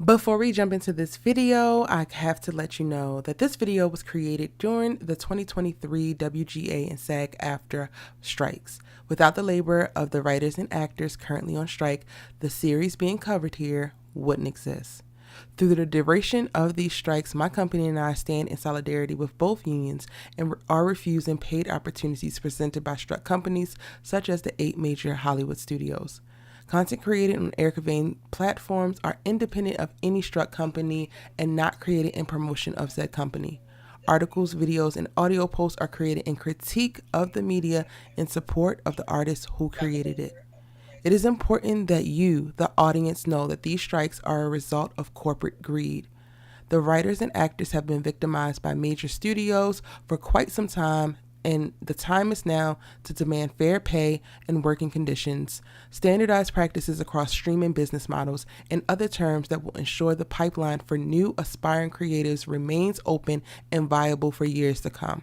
Before we jump into this video, I have to let you know that this video was created during the 2023 WGA and SAG-AFTRA strikes. Without the labor of the writers and actors currently on strike, the series being covered here wouldn't exist. Through the duration of these strikes, my company and I stand in solidarity with both unions and are refusing paid opportunities presented by struck companies such as the 8 major Hollywood studios. Content created on Erica Vane platforms are independent of any struck company and not created in promotion of said company. Articles, videos, and audio posts are created in critique of the media in support of the artists who created it. It is important that you, the audience, know that these strikes are a result of corporate greed. The writers and actors have been victimized by major studios for quite some time, and the time is now to demand fair pay and working conditions, standardized practices across streaming business models, and other terms that will ensure the pipeline for new aspiring creatives remains open and viable for years to come.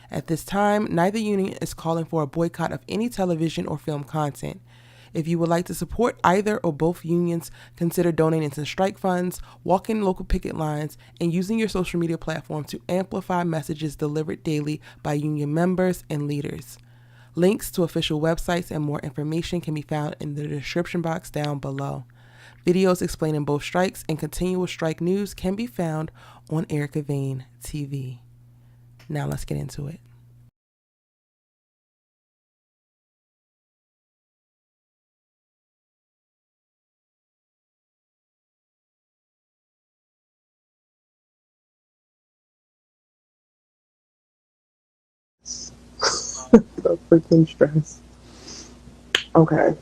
At this time, neither union is calling for a boycott of any television or film content. If you would like to support either or both unions, consider donating to strike funds, walking local picket lines, and using your social media platform to amplify messages delivered daily by union members and leaders. Links to official websites and more information can be found in the description box down below. Videos explaining both strikes and continual strike news can be found on Erica Vane TV. Now let's get into it. The freaking stress. Okay.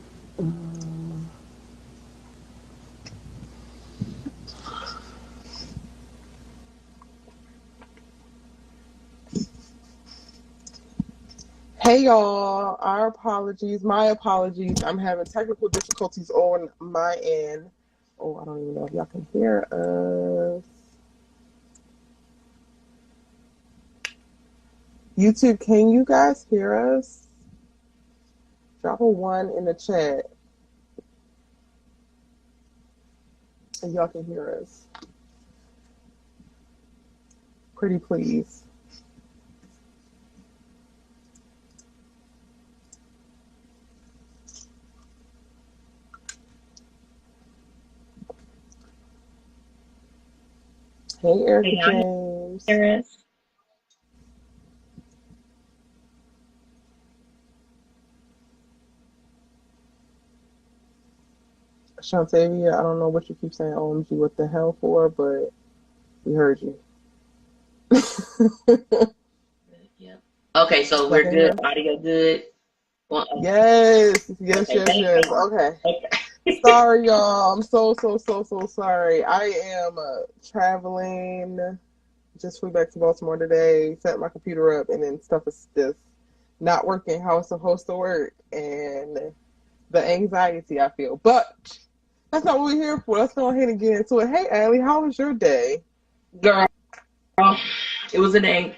Hey y'all, our apologies, my apologies. I'm having technical difficulties on my end. Oh, I don't even know if y'all can hear us. YouTube, can you guys hear us? Drop a 1 in the chat if y'all can hear us. Pretty please. Hey, Erica James. Paris. Shantavia, I don't know what you keep saying OMG what the hell for, but we heard you. Yep. Okay, so we're good. Audio good. Well, Yes. okay, Okay. Okay. Sorry, y'all. I'm so sorry. I am traveling. Just flew back to Baltimore today, set my computer up, and then stuff is just not working how it's supposed to work, and the anxiety I feel. But that's not what we're here for. Let's go ahead and get into it. Hey, Allie, how was your day? Girl, it was a day.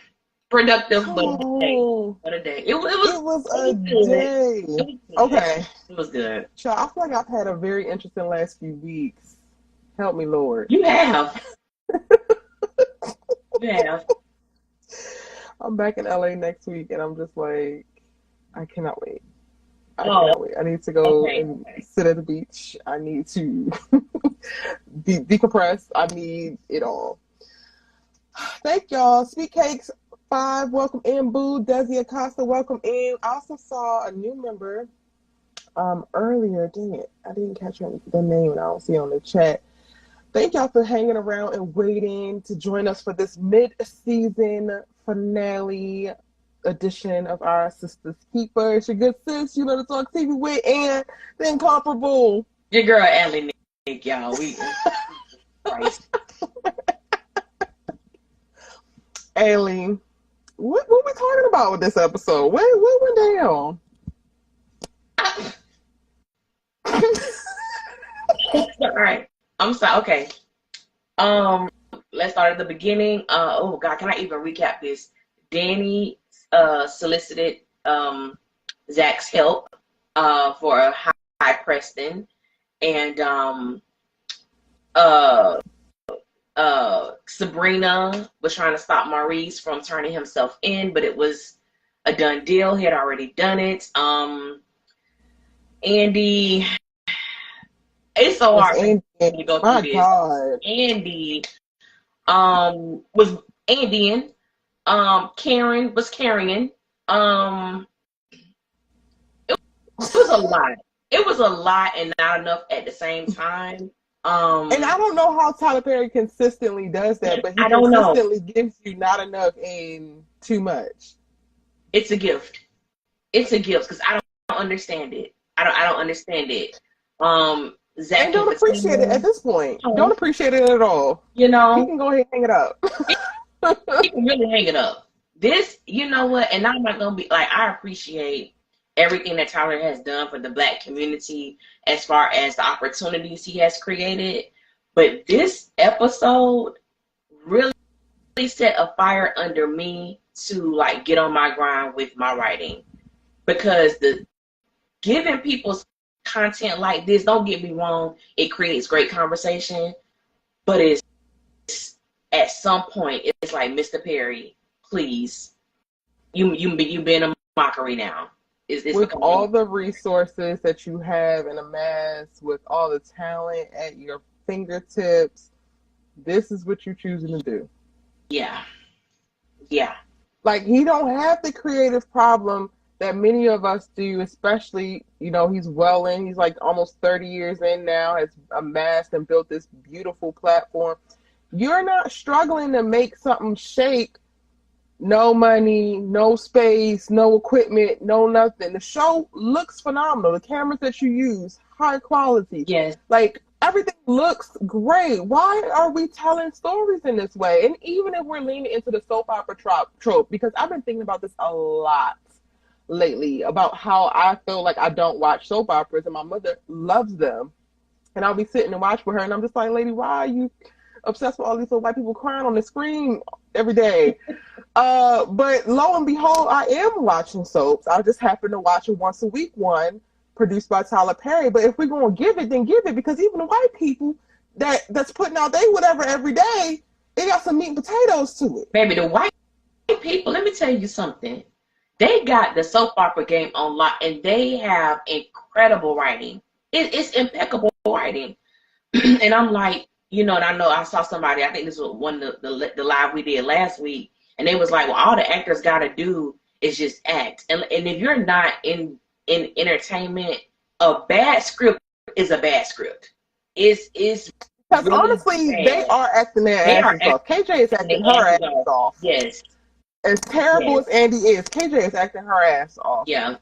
Productive, but a day. Oh, But a day. it was a Good. day. It was good. Okay. It was good. Child, I feel like I've had a very interesting last few weeks. Help me, Lord. You have. You have. I'm back in LA next week, and I'm just like, I cannot wait. I cannot wait. I need to go and sit at the beach. I need to decompress. I need it all. Thank y'all. Sweet Cakes 5, welcome in. Boo, Desi Acosta, welcome in. I also saw a new member earlier. Dang it, I didn't catch the name, and I don't see it on the chat. Thank y'all for hanging around and waiting to join us for this mid-season finale edition of our Sisters Keeper. It's your good sis, you know, to talk TV with, and the incomparable. Your girl, Allie Nick, y'all. We Christ. Allie, what we talking about with this episode? What went down? All right. I'm sorry. Okay. Let's start at the beginning. Oh God, can I even recap this? Danny solicited Zach's help for a high Preston, and uh Sabrina was trying to stop Maurice from turning himself in, but it was a done deal. He had already done it. Andy, it's so Was hard for Andy, me to go through my this. God. Andy was Andean. Karen was carrying. It was a lot. It was a lot and not enough at the same time. And I don't know how Tyler Perry consistently does that, but he I don't know. consistently gives you not enough and too much. It's a gift. It's a gift because I don't understand it. I don't understand it. Zach And don't appreciate it at this point. Don't appreciate it at all. You He know, can go ahead and hang it up. he can really hang it up. This, you know what? And I'm not gonna be like, I appreciate everything that Tyler has done for the Black community as far as the opportunities he has created. But this episode really set a fire under me to like get on my grind with my writing, because the giving people content like this, don't get me wrong, it creates great conversation, but it's at some point it's like, Mr. Perry, please, you been a mockery now. It's with all the resources that you have and amass, with all the talent at your fingertips, this is what you're choosing to do. Yeah. Like, he don't have the creative problem that many of us do, especially, you know, he's well in, he's like almost 30 years in now, has amassed and built this beautiful platform. You're not struggling to make something shake. No money, no space, no equipment, no nothing. The show looks phenomenal. The cameras that you use, high quality. Yes. Like, everything looks great. Why are we telling stories in this way? And even if we're leaning into the soap opera trope, because I've been thinking about this a lot lately, about how I feel like I don't watch soap operas and my mother loves them. And I'll be sitting and watch with her and I'm just like, lady, why are you obsessed with all these little white people crying on the screen every day? But lo and behold, I am watching soaps. I just happen to watch a once a week one produced by Tyler Perry. But if we're going to give it, then give it, because even the white people that's putting out they whatever every day, it got some meat and potatoes to it. Baby, the white people, let me tell you something. They got the soap opera game on lock, and they have incredible writing. It's impeccable writing. And I'm like, you know, and I know I saw somebody, I think this was one of the live we did last week, and they was like, well, all the actors got to do is just act. And if you're not in entertainment, a bad script is a bad script. It's because really honestly, bad. they are acting their asses off. KJ is acting her ass off. Yes. As terrible as Andy is, KJ is acting her ass off. Yeah.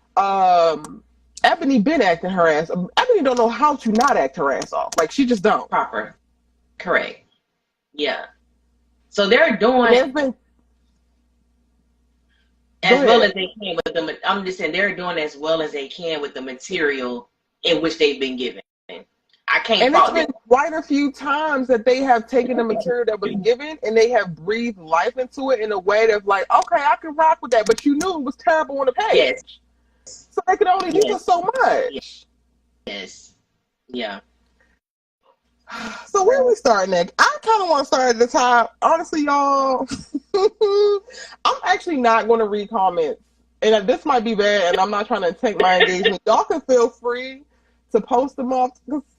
Ebony been acting her ass. Ebony don't know how to not act her ass off. Like, she just don't. Proper. Correct. Yeah. So they're doing as well as they can with the. I'm just saying they're doing as well as they can with the material in which they've been given. I can't. And it's been quite a few times that they have taken the material that was given and they have breathed life into it in a way that's like, okay, I can rock with that, but you knew it was terrible on the page. Yes. So they could only do so much. Yes. Yeah. So where are we starting at? I kind of want to start at the top. Honestly, y'all, I'm actually not going to read comments. And this might be bad, and I'm not trying to take my engagement. Y'all can feel free to post them up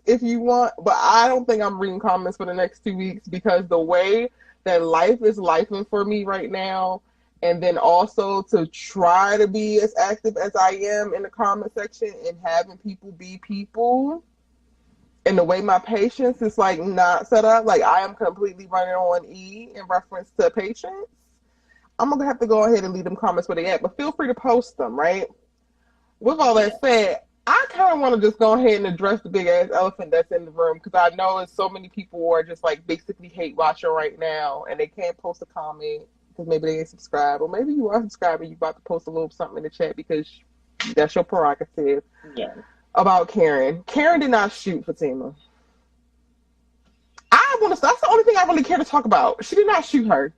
if you want, but I don't think I'm reading comments for the next 2 weeks, because the way that life is lifing for me right now, and then also to try to be as active as I am in the comment section and having people be people, and the way my patience is like not set up, like I am completely running on E in reference to patience, I'm gonna have to go ahead and leave them comments where they at, but feel free to post them, right? With all that said, I kind of want to just go ahead and address the big ass elephant that's in the room, because I know it's so many people who are just like basically hate watching right now, and they can't post a comment because maybe they ain't subscribed, or maybe you are subscribed and you about to post a little something in the chat because that's your prerogative. Yeah. About Karen. Karen did not shoot Fatima. That's the only thing I really care to talk about. She did not shoot her.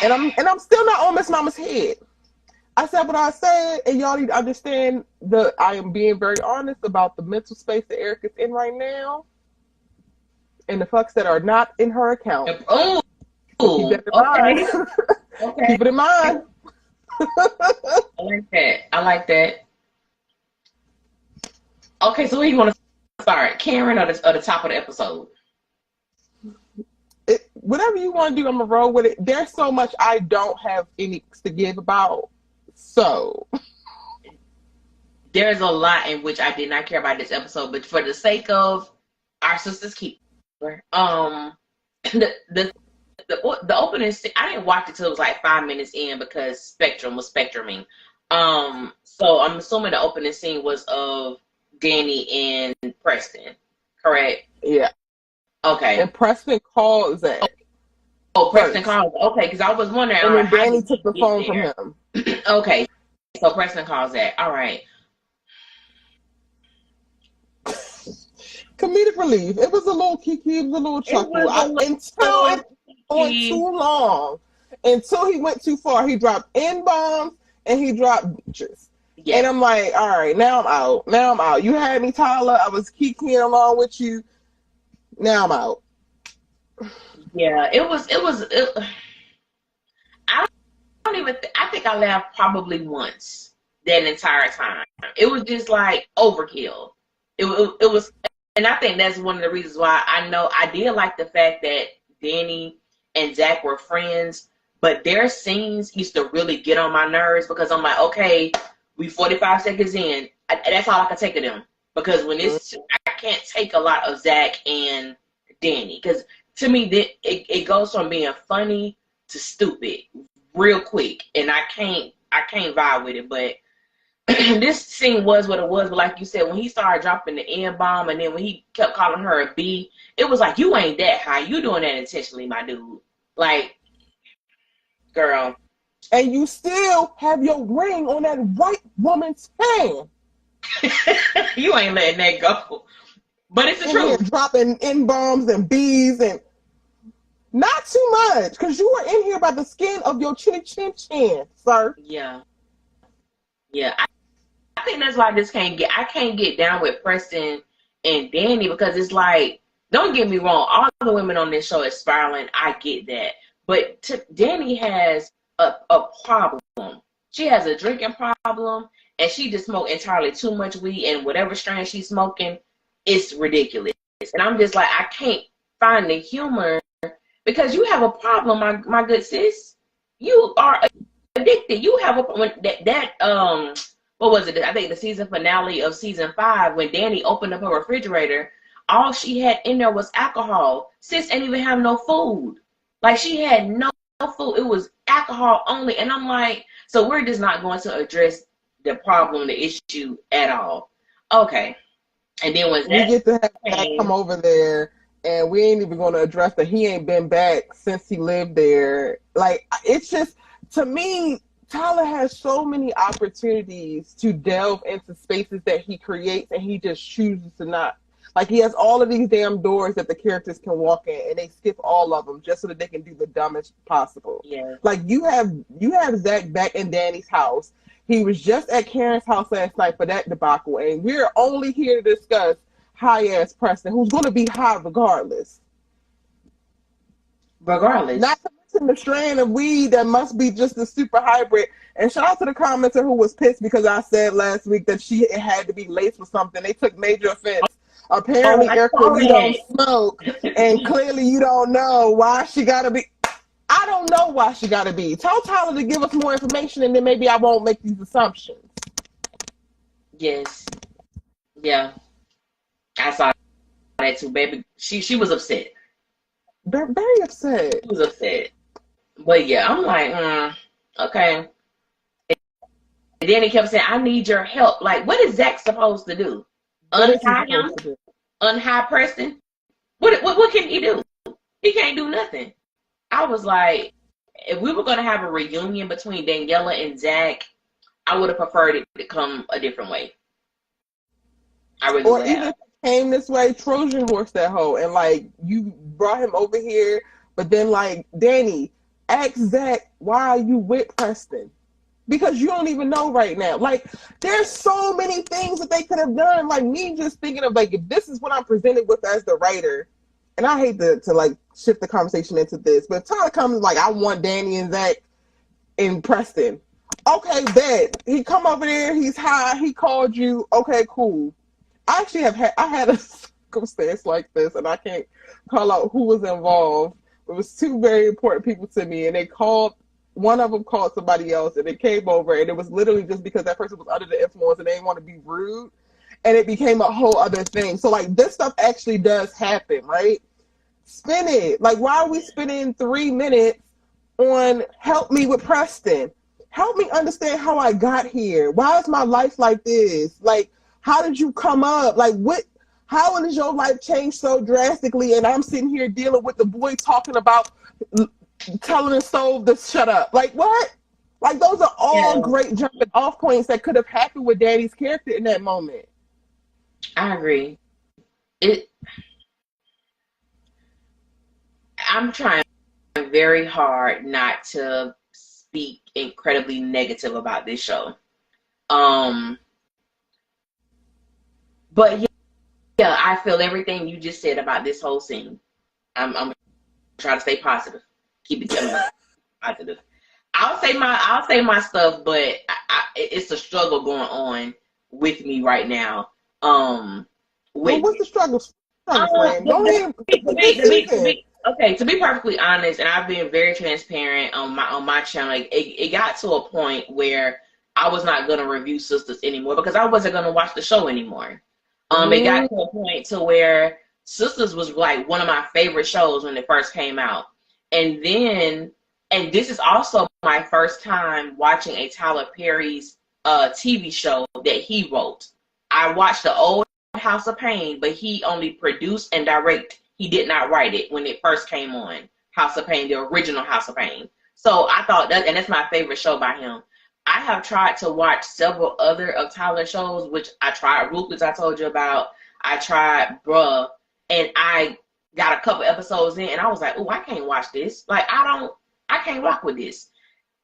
And I'm still not on Miss Mama's head. I said what I said, and y'all need to understand I am being very honest about the mental space that Eric is in right now. and the fucks that are not in her account. Oh, Keep that in mind. Okay. Keep it in mind. I like that. I like that. Okay, so where you want to start, Karen, or the top of the episode? Whatever you want to do, I'm gonna roll with it. There's so much I don't have any to give about. So there's a lot in which I did not care about this episode, but for the sake of our sister's keeper, the opening scene, I didn't watch it till it was like 5 minutes in because Spectrum was spectruming. So I'm assuming the opening scene was of Danny and Preston, correct? Yeah. Okay. And Preston calls Zach. Oh, Preston calls. Okay, because I was wondering. And then Danny took the phone from him. Okay, so Preston calls Zach. All right. Comedic relief. It was a little kiki, it was a little chuckle. Until it went too long. Until he went too far. He dropped N-bombs and he dropped bitches. Yeah. And I'm like, all right, now I'm out. You had me, Tyler. I was kikiing along with you. Now I'm out. Yeah, it was. I don't even. I think I laughed probably once that entire time. It was just like overkill. It was, and I think that's one of the reasons why I know I did like the fact that Danny and Zach were friends, but their scenes used to really get on my nerves because I'm like, okay, we 45 seconds in. That's all I can take of them because when it's, I can't take a lot of Zach and Danny because to me it goes from being funny to stupid real quick, and I can't vibe with it. But this scene was what it was. But like you said, when he started dropping the N-bomb, and then when he kept calling her a B, it was like, you ain't that high. You doing that intentionally, my dude. Like, girl. And you still have your ring on that white woman's hand. You ain't letting that go. But it's the truth. Dropping N-bombs and B's and not too much, because you were in here by the skin of your chinny chin chin, sir. Yeah. Yeah. I think that's why I can't get down with Preston and Danny because it's like, don't get me wrong, all the women on this show is spiraling. I get that. But Danny has a problem. She has a drinking problem, and she just smoked entirely too much weed, and whatever strand she's smoking, it's ridiculous. And I'm just like, I can't find the humor because you have a problem, my good sis. You are addicted. You have what was it? I think the season finale of season 5 when Danny opened up her refrigerator, all she had in there was alcohol. Sis ain't even have no food. Like, she had no food. It was alcohol only. And I'm like, so we're just not going to address the problem, the issue at all. Okay. And then when we get to have Zach come over there, and we ain't even going to address that he ain't been back since he lived there. Like, it's just, to me, Tyler has so many opportunities to delve into spaces that he creates, and he just chooses to not. Like, he has all of these damn doors that the characters can walk in, and they skip all of them just so that they can do the dumbest possible. Yeah. Like, you have Zach back in Danny's house. He was just at Karen's house last night for that debacle, and we're only here to discuss high-ass Preston, who's going to be high regardless. Regardless. Not to mention the strain of weed that must be just a super hybrid. And shout out to the commenter who was pissed because I said last week that it had to be laced with something. They took major offense. Apparently, Erica, you don't smoke, and clearly you don't know why she got to be. I don't know why she got to be. Tell Tyler to give us more information, and then maybe I won't make these assumptions. Yes. Yeah. I saw that too, baby. She was upset. They're very upset. She was upset. But yeah, I'm like, okay. And then he kept saying, I need your help. Like, what is Zach supposed to do? Unhide him? Unhide Preston? What can he do? He can't do nothing. I was like, if we were going to have a reunion between Daniela and Zach, I would have preferred it to come a different way. I really would have. Or even came this way, Trojan horse that hoe, and like, you brought him over here, but then like, Danny, ask Zach, why are you with Preston? Because you don't even know right now. Like, there's so many things that they could have done. Like, me just thinking of, like, if this is what I'm presented with as the writer, and I hate to like shift the conversation into this, but if Tyler comes like, I want Danny and Zach in Preston. Okay, bet. He come over there, he's high, he called you. Okay, cool. I actually had a circumstance like this, and I can't call out who was involved. It was two very important people to me, and one of them called somebody else, and it came over, and it was literally just because that person was under the influence and they didn't want to be rude, and it became a whole other thing. So like, this stuff actually does happen, right? Spin it. Like, why are we spending 3 minutes on help me with Preston? Help me understand how I got here. Why is my life like this? Like, how did you come up? Like, how has your life changed so drastically? And I'm sitting here dealing with the boy talking about telling the stove to shut up. Like, what? Like, those are all great jumping off points that could have happened with Danny's character in that moment. I agree. I'm trying very hard not to speak incredibly negative about this show. But yeah, I feel everything you just said about this whole scene. I'm trying to stay positive. Keep it positive. I'll say my stuff, but it's a struggle going on with me right now. What's the struggle? Okay, to be perfectly honest, and I've been very transparent on my channel, it got to a point where I was not gonna review Sistas anymore because I wasn't gonna watch the show anymore. It got to a point to where Sistas was like one of my favorite shows when it first came out, and this is also my first time watching a Tyler Perry's TV show that he wrote. I watched the old House of Pain, but he only produced and directed. He did not write it when it first came on, House of Pain, the original House of Pain. So I thought and that's my favorite show by him. I have tried to watch several other of Tyler's shows, which I tried Ruthless, I told you about. I tried Bruh, and I got a couple episodes in, and I was like, oh, I can't watch this. Like, I can't rock with this.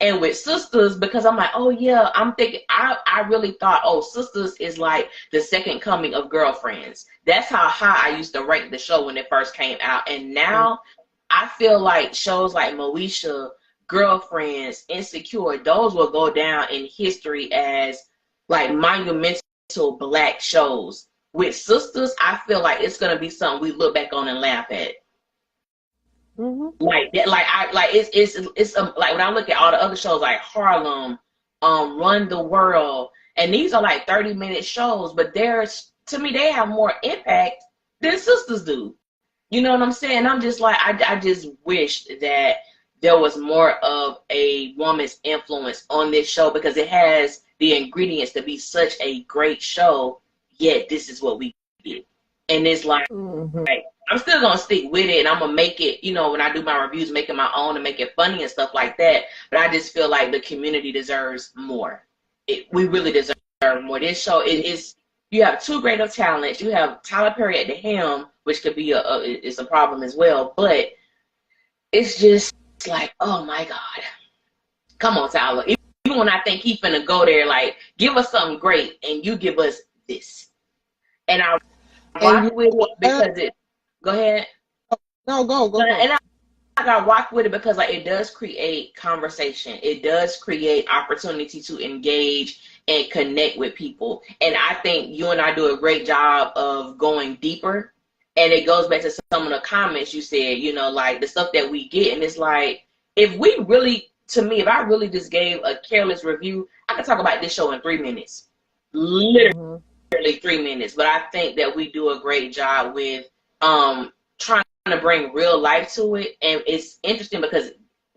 And with Sistas, because I'm like, oh yeah, I'm thinking, I really thought, oh, Sistas is like the second coming of Girlfriends. That's how high I used to rank the show when it first came out. And now I feel like shows like Moesha, Girlfriends, Insecure, those will go down in history as like monumental Black shows. With Sistas, I feel like it's gonna be something we look back on and laugh at. Like that, it's like when I look at all the other shows like Harlem, Run the World, and these are like 30-minute shows, but to me they have more impact than Sistas do. You know what I'm saying? I'm just like, I just wish that there was more of a woman's influence on this show because it has the ingredients to be such a great show, yet this is what we get. And it's like, I'm still going to stick with it, and I'm going to make it, you know, when I do my reviews, make it my own and make it funny and stuff like that. But I just feel like the community deserves more. We really deserve more. This show, you have two great of talents. You have Tyler Perry at the helm, which could be it's a problem as well. But it's just like, oh my God. Come on, Tyler. Even when I think he's finna go there, like, give us something great, and you give us this. And I rock with it because it. Go ahead. No, go. And I got rock with it because like it does create conversation. It does create opportunity to engage and connect with people. And I think you and I do a great job of going deeper. And it goes back to some of the comments you said, you know, like the stuff that we get. And it's like, if I really just gave a careless review, I could talk about this show in 3 minutes. Literally 3 minutes. But I think that we do a great job with trying to bring real life to it. And it's interesting because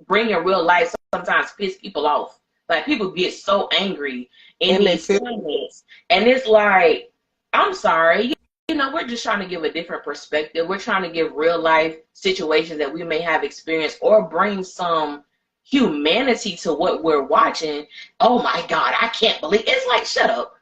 bringing real life sometimes piss people off. Like, people get so angry in these comments. And it's like, I'm sorry. You know, we're just trying to give a different perspective. We're trying to give real life situations that we may have experienced or bring some humanity to what we're watching. Oh my God, I can't believe it's like, shut up.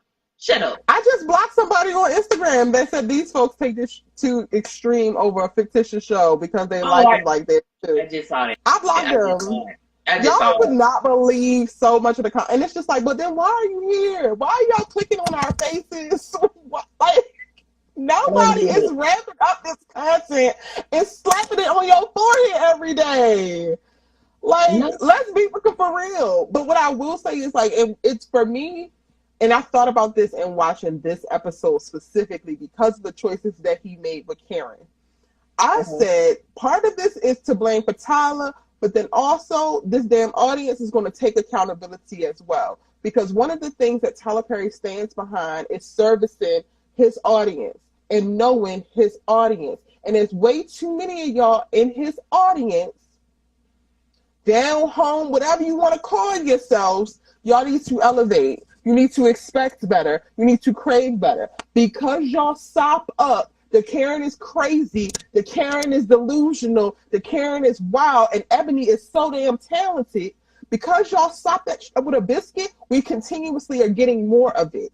I just blocked somebody on Instagram that said these folks take this to extreme over a fictitious show because they like it like that too. I just saw it. I blocked them. Y'all would not believe so much of the and it's just like, but then why are you here? Why are y'all clicking on our faces? Like, Nobody is wrapping up this content and slapping it on your forehead every day. Like, No. let's be fucking for real. But what I will say is, like, it's for me, and I thought about this in watching this episode specifically because of the choices that he made with Karen. I said part of this is to blame for Tyler, but then also this damn audience is going to take accountability as well. Because one of the things that Tyler Perry stands behind is servicing his audience and knowing his audience. And there's way too many of y'all in his audience, down home, whatever you want to call yourselves, y'all need to elevate. You need to expect better. You need to crave better. Because y'all sop up the Karen is crazy, the Karen is delusional, the Karen is wild, and Ebony is so damn talented. Because y'all stop that with a biscuit, we continuously are getting more of it.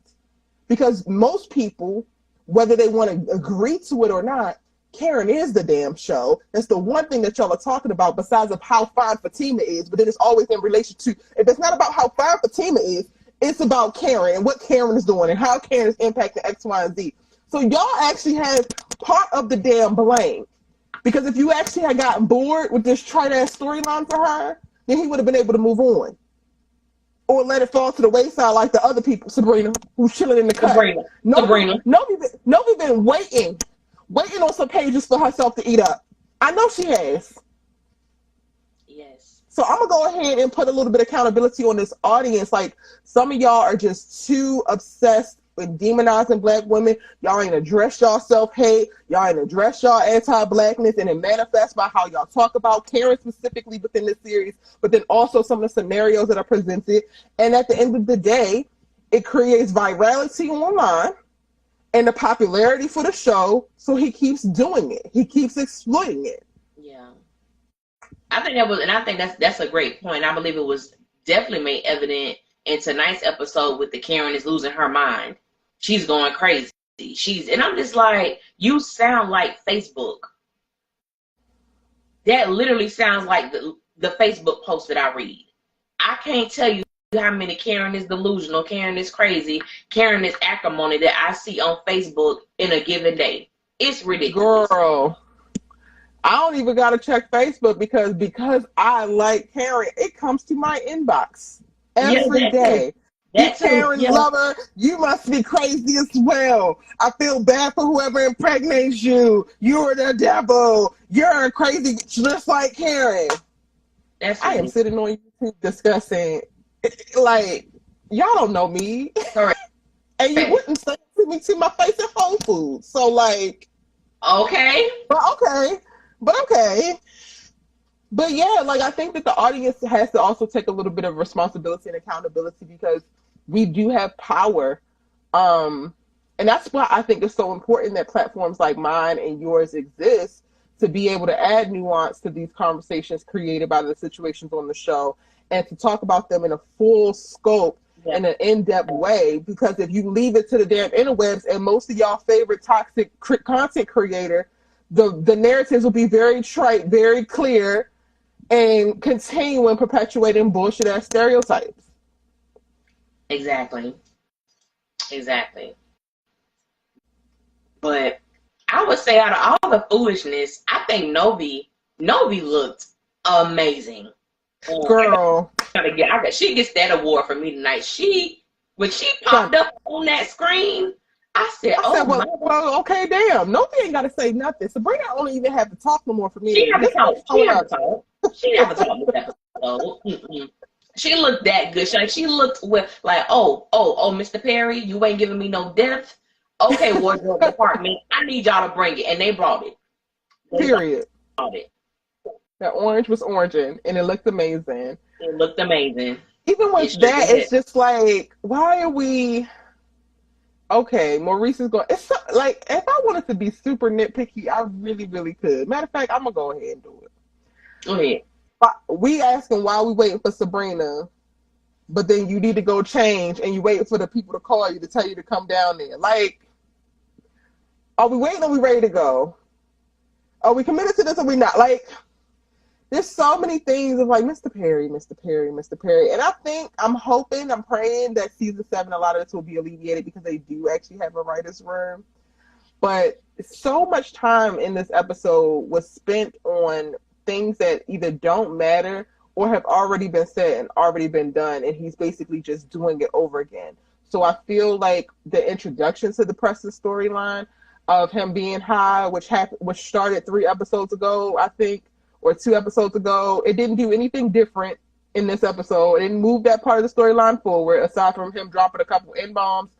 Because most people, whether they want to agree to it or not, Karen is the damn show. That's the one thing that y'all are talking about besides of how fine Fatima is, but then it's always in relation to, if it's not about how fine Fatima is, it's about Karen and what Karen is doing and how Karen is impacting X, Y, and Z. So y'all actually have part of the damn blame. Because if you actually had gotten bored with this trite-ass storyline for her, then he would have been able to move on. Or let it fall to the wayside like the other people, Sabrina, who's chilling in the cut. Sabrina. Nobody's been waiting on some pages for herself to eat up. I know she has. Yes. So I'm going to go ahead and put a little bit of accountability on this audience. Like, some of y'all are just too obsessed with demonizing Black women. Y'all ain't address y'all self-hate. Y'all ain't address y'all anti-Blackness, and it manifests by how y'all talk about Karen specifically within this series, but then also some of the scenarios that are presented. And at the end of the day, it creates virality online and the popularity for the show, so he keeps doing it. He keeps exploiting it. Yeah. I think that's a great point. I believe it was definitely made evident in tonight's episode with the Karen is losing her mind. She's going crazy. And I'm just like, you sound like Facebook. That literally sounds like the Facebook post that I read. I can't tell you how many Karen is delusional, Karen is crazy, Karen is acrimony that I see on Facebook in a given day. It's ridiculous. Girl, I don't even got to check Facebook because I like Karen. It comes to my inbox every day. You Karen lover, you must be crazy as well. I feel bad for whoever impregnates you. You're the devil. You're crazy just like Karen. I am sitting on YouTube discussing, like, y'all don't know me. Correct. And you wouldn't say it to my face at Whole Foods. So, like, okay. But yeah, like, I think that the audience has to also take a little bit of responsibility and accountability because we do have power. And that's why I think it's so important that platforms like mine and yours exist to be able to add nuance to these conversations created by the situations on the show and to talk about them in a full scope in an in-depth way. Because if you leave it to the damn interwebs and most of y'all favorite toxic content creator, the narratives will be very trite, very clear, and continuing perpetuating bullshit ass stereotypes. Exactly. But I would say out of all the foolishness, I think Novi looked amazing. Girl. She gets that award for me tonight. When she popped up on that screen, I said, well, okay, damn. Novi ain't got to say nothing. Sabrina don't even have to talk no more for me. She have to talk this episode. She looked that good. She looked with like, oh, Mr. Perry, you ain't giving me no depth. Okay, wardrobe department, I need y'all to bring it, and they brought it. Period. That orange was oranging, and it looked amazing. Even with that, it's just like, why are we? Okay, Maurice is going. It's like, if I wanted to be super nitpicky, I really, really could. Matter of fact, I'm gonna go ahead and do it. Go ahead. We asking why we waiting for Sabrina, but then you need to go change, and you wait for the people to call you to tell you to come down there. Like, are we waiting or are we ready to go? Are we committed to this or we not? Like, there's so many things of like, Mr. Perry. And I'm hoping, I'm praying that season 7, a lot of this will be alleviated because they do actually have a writer's room. But so much time in this episode was spent on things that either don't matter or have already been said and already been done, and he's basically just doing it over again. So I feel like the introduction to the Preston storyline of him being high, which started 3 episodes ago, I think, or 2 episodes ago, it didn't do anything different in this episode. It didn't move that part of the storyline forward, aside from him dropping a couple N-bombs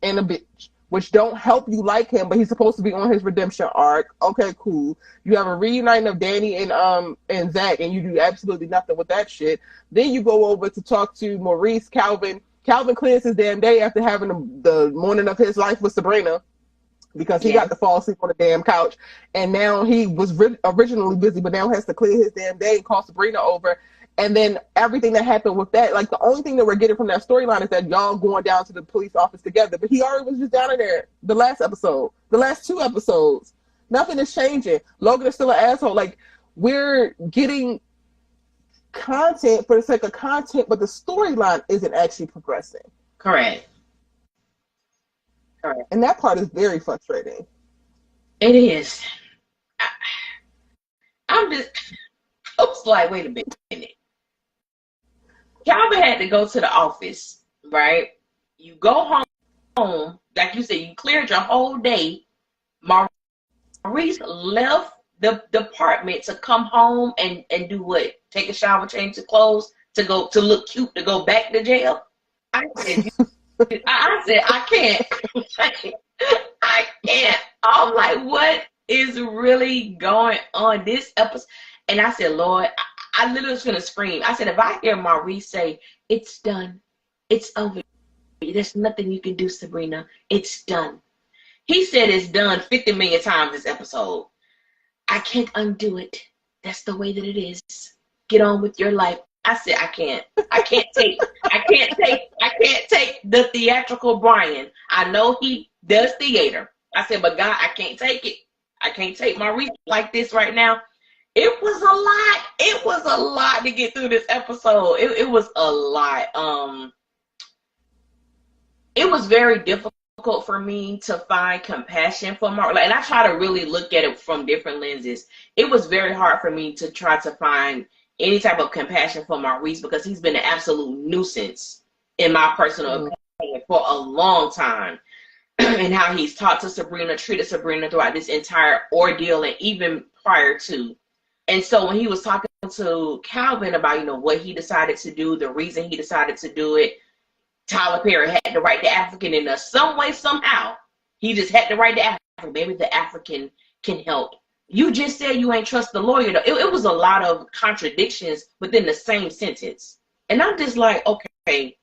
and a bitch, which don't help you like him, but he's supposed to be on his redemption arc. Okay, cool. You have a reuniting of Danny and Zach, and you do absolutely nothing with that shit. Then you go over to talk to Maurice, Calvin. Calvin clears his damn day after having the morning of his life with Sabrina, because he got to fall asleep on the damn couch. And now he was originally busy, but now has to clear his damn day and call Sabrina over. And then everything that happened with that, like the only thing that we're getting from that storyline is that y'all going down to the police office together. But he already was just down in there the last 2 episodes. Nothing is changing. Logan is still an asshole. Like, we're getting content for the sake of content, but the storyline isn't actually progressing. Correct. And that part is very frustrating. It is. I was like, wait a minute. Calvin had to go to the office, right? You go home, like you said, you cleared your whole day. Maurice left the department to come home and do what? Take a shower, change his clothes, to look cute, to go back to jail. I said, I can't. I can't. I'm like, what is really going on this episode? And I said, Lord, I literally was going to scream. I said, if I hear Maurice say, it's done, it's over, there's nothing you can do, Sabrina, it's done. He said it's done 50 million times this episode. I can't undo it. That's the way that it is. Get on with your life. I said, I can't take the theatrical Brian. I know he does theater. I said, but God, I can't take it. I can't take Maurice like this right now. It was a lot. It was a lot to get through this episode. It was a lot. It was very difficult for me to find compassion for Maurice. And I try to really look at it from different lenses. It was very hard for me to try to find any type of compassion for Maurice, because he's been an absolute nuisance, in my personal opinion, for a long time. And how he's talked to Sabrina, treated Sabrina throughout this entire ordeal, and even prior to. And so when he was talking to Calvin about, what he decided to do, the reason he decided to do it, Tyler Perry had to write the African in some way, somehow. He just had to write the African. Maybe the African can help. You just said you ain't trust the lawyer. It was a lot of contradictions within the same sentence. And I'm just like, okay,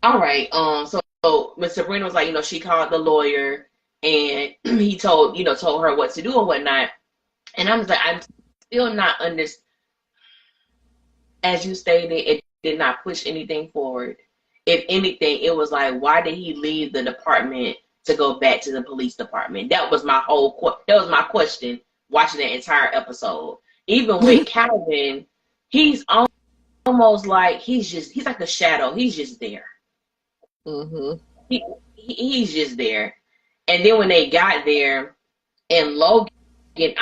all right. So Miss Sabrina was like, she called the lawyer, and he told her what to do and whatnot. And I'm like, I'm still not understanding. As you stated, it did not push anything forward. If anything, it was like, why did he leave the department to go back to the police department? That was my question watching the entire episode. Even with Calvin, he's almost like he's like a shadow. He's just there. Mm-hmm. He's just there. And then when they got there, and Logan, even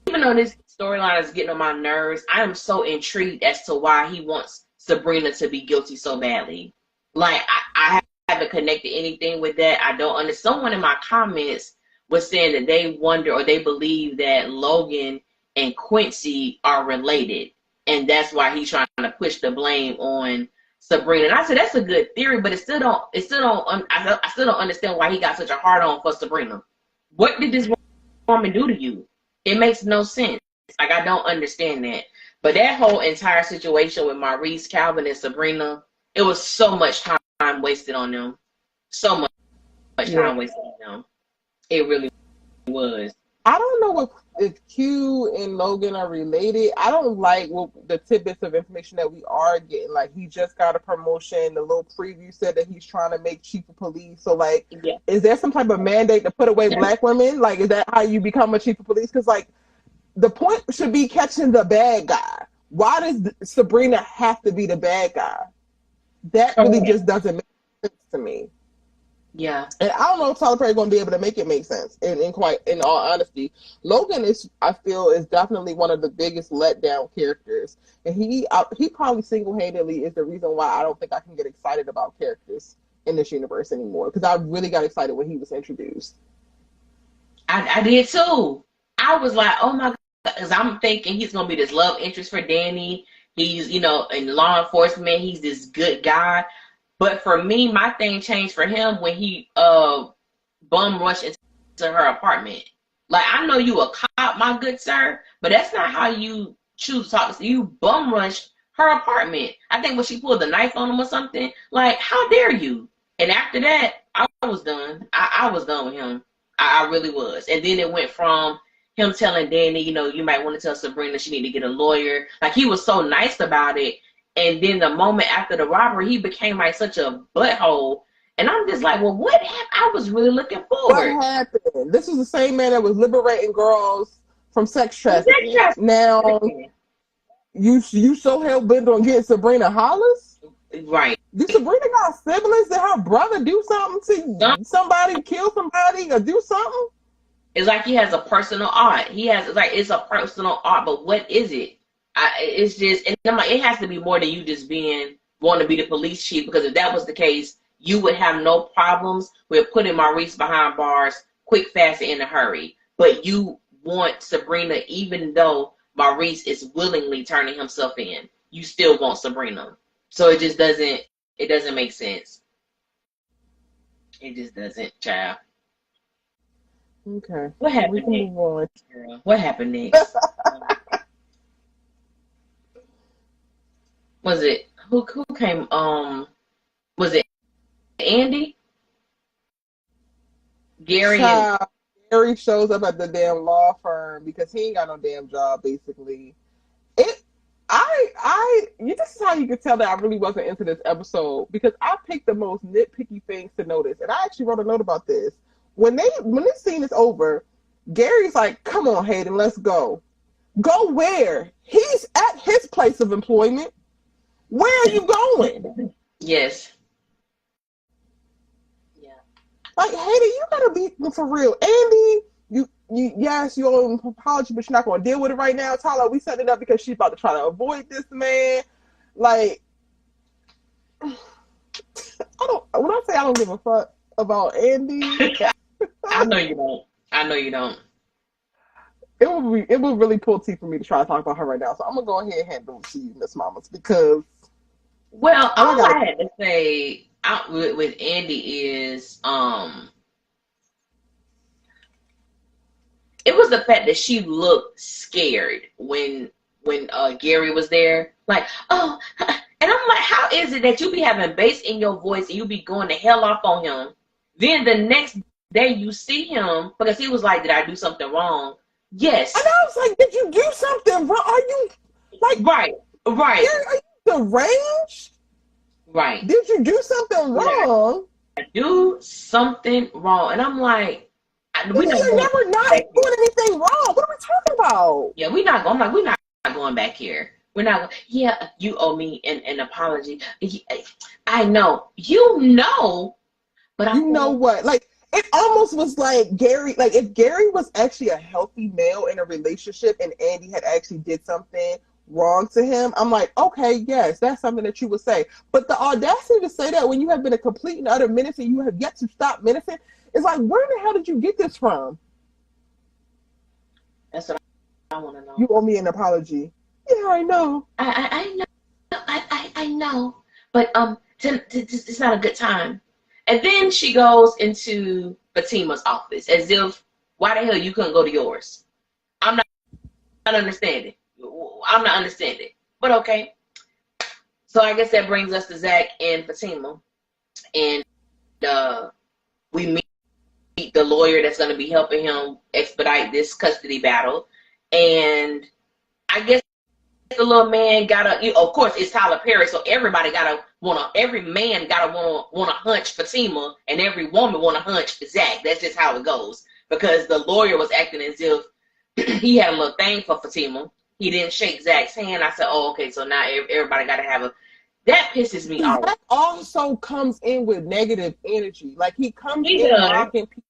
though this storyline is getting on my nerves, I am so intrigued as to why he wants Sabrina to be guilty so badly. Like, I haven't connected anything with that. I don't understand. Someone in my comments was saying that they wonder, or they believe that Logan and Quincy are related, and that's why he's trying to push the blame on Sabrina. And I said, that's a good theory, but I still don't understand why he got such a hard on for Sabrina. What did this woman do to you? It makes no sense. Like, I don't understand that. But that whole entire situation with Maurice, Calvin, and Sabrina, it was so much time wasted on them. So much time wasted on them. It really was. I don't know if Q and Logan are related. I don't like the tidbits of information that we are getting. Like, he just got a promotion. The little preview said that he's trying to make chief of police. So, like, is there some type of mandate to put away black women? Like, is that how you become a chief of police? Because, like, the point should be catching the bad guy. Why does Sabrina have to be the bad guy? That really just doesn't make sense to me. Yeah. And I don't know if Tyler Perry going to be able to make it make sense. In all honesty, Logan I feel is definitely one of the biggest letdown characters, and he probably single handedly is the reason why I don't think I can get excited about characters in this universe anymore. Because I really got excited when he was introduced. I did too. I was like, oh my God, because I'm thinking he's gonna be this love interest for Danny. He's, in law enforcement, he's this good guy. But for me, my thing changed for him when he bum rushed into her apartment. Like, I know you a cop, my good sir, but that's not how you choose to talk to you. Bum rushed her apartment. I think when she pulled the knife on him or something, like, how dare you? And after that, I was done. I was done with him. I really was. And then it went from him telling Danny, you might want to tell Sabrina she need to get a lawyer. Like, he was so nice about it. And then the moment after the robbery, he became like such a butthole. And I'm just like, well, what happened? I was really looking forward. What happened? This was the same man that was liberating girls from sex trafficking. Now, you so hell bent on getting Sabrina Hollis? Right. Do Sabrina got siblings? Did her brother do something to somebody, kill somebody, or do something? It's like he has a personal art. It's a personal art, but what is it? It's just, and I'm like, it has to be more than you just want to be the police chief, because if that was the case, you would have no problems with putting Maurice behind bars quick, fast, and in a hurry. But you want Sabrina, even though Maurice is willingly turning himself in, you still want Sabrina. So it just doesn't make sense. It just doesn't, child. Okay. What happened we can next? Move on. Girl, what happened next? Was it who came? Was it Andy? Gary Gary shows up at the damn law firm because he ain't got no damn job. Basically, this is how you could tell that I really wasn't into this episode, because I picked the most nitpicky things to notice, and I actually wrote a note about this. When this scene is over, Gary's like, "Come on, Hayden, let's go." Go where? He's at his place of employment. Where are you going? Yes. Yeah. Like, Hayden, you gotta be for real. Andy, yes, you owe him an apology, but you're not gonna deal with it right now. Tyler, we set it up because she's about to try to avoid this man. Like, when I say I don't give a fuck about Andy. I know you don't. It would really pull teeth for me to try to talk about her right now. So I'm gonna go ahead and hand it to you, Miss Mamas, because all I had to say with Andy is it was the fact that she looked scared when Gary was there. Like, oh, and I'm like, how is it that you be having bass in your voice and you be going the hell off on him? Then the next day you see him, because he was like, did I do something wrong? Yes. And I was like, did you do something wrong? Are you like right? Are you deranged? Right. Did you do something wrong? I do something wrong, and I'm like, you're never not doing anything wrong. What are we talking about? Yeah, we're not going back here. We're not. Yeah, you owe me an apology. I know, but you know what? Like, it almost was like Gary. Like, if Gary was actually a healthy male in a relationship and Andy had actually did something wrong to him, I'm like, okay, yes, that's something that you would say. But the audacity to say that when you have been a complete and utter menace and you have yet to stop menacing, it's like, where the hell did you get this from? That's what I want to know. You owe me an apology. Yeah, I know. I know. I know. But it's not a good time. And then she goes into Fatima's office as if, why the hell you couldn't go to yours? I'm not understanding. I'm not understanding. But okay. So I guess that brings us to Zach and Fatima. And we meet the lawyer that's going to be helping him expedite this custody battle. And I guess the little man of course it's Tyler Perry, so every man gotta wanna hunch Fatima, and every woman wanna hunch Zach. That's just how it goes, because the lawyer was acting as if he had a little thing for Fatima. He didn't shake Zach's hand. I said, oh, okay, so now everybody gotta have That pisses me off. Zach also comes in with negative energy. Like he comes He in does. mocking people,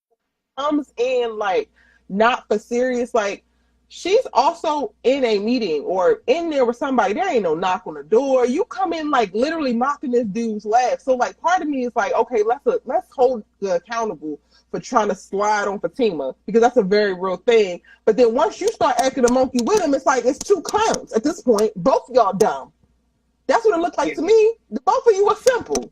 comes in like not for serious. Like she's also in a meeting or in there with somebody. There ain't no knock on the door. You come in like literally mocking this dude's laugh. So like part of me is like, okay, let's hold the accountable for trying to slide on Fatima because that's a very real thing. But then once you start acting a monkey with him, it's like it's two clowns at this point. Both of y'all dumb. That's what it looked like to me. The both of you are simple.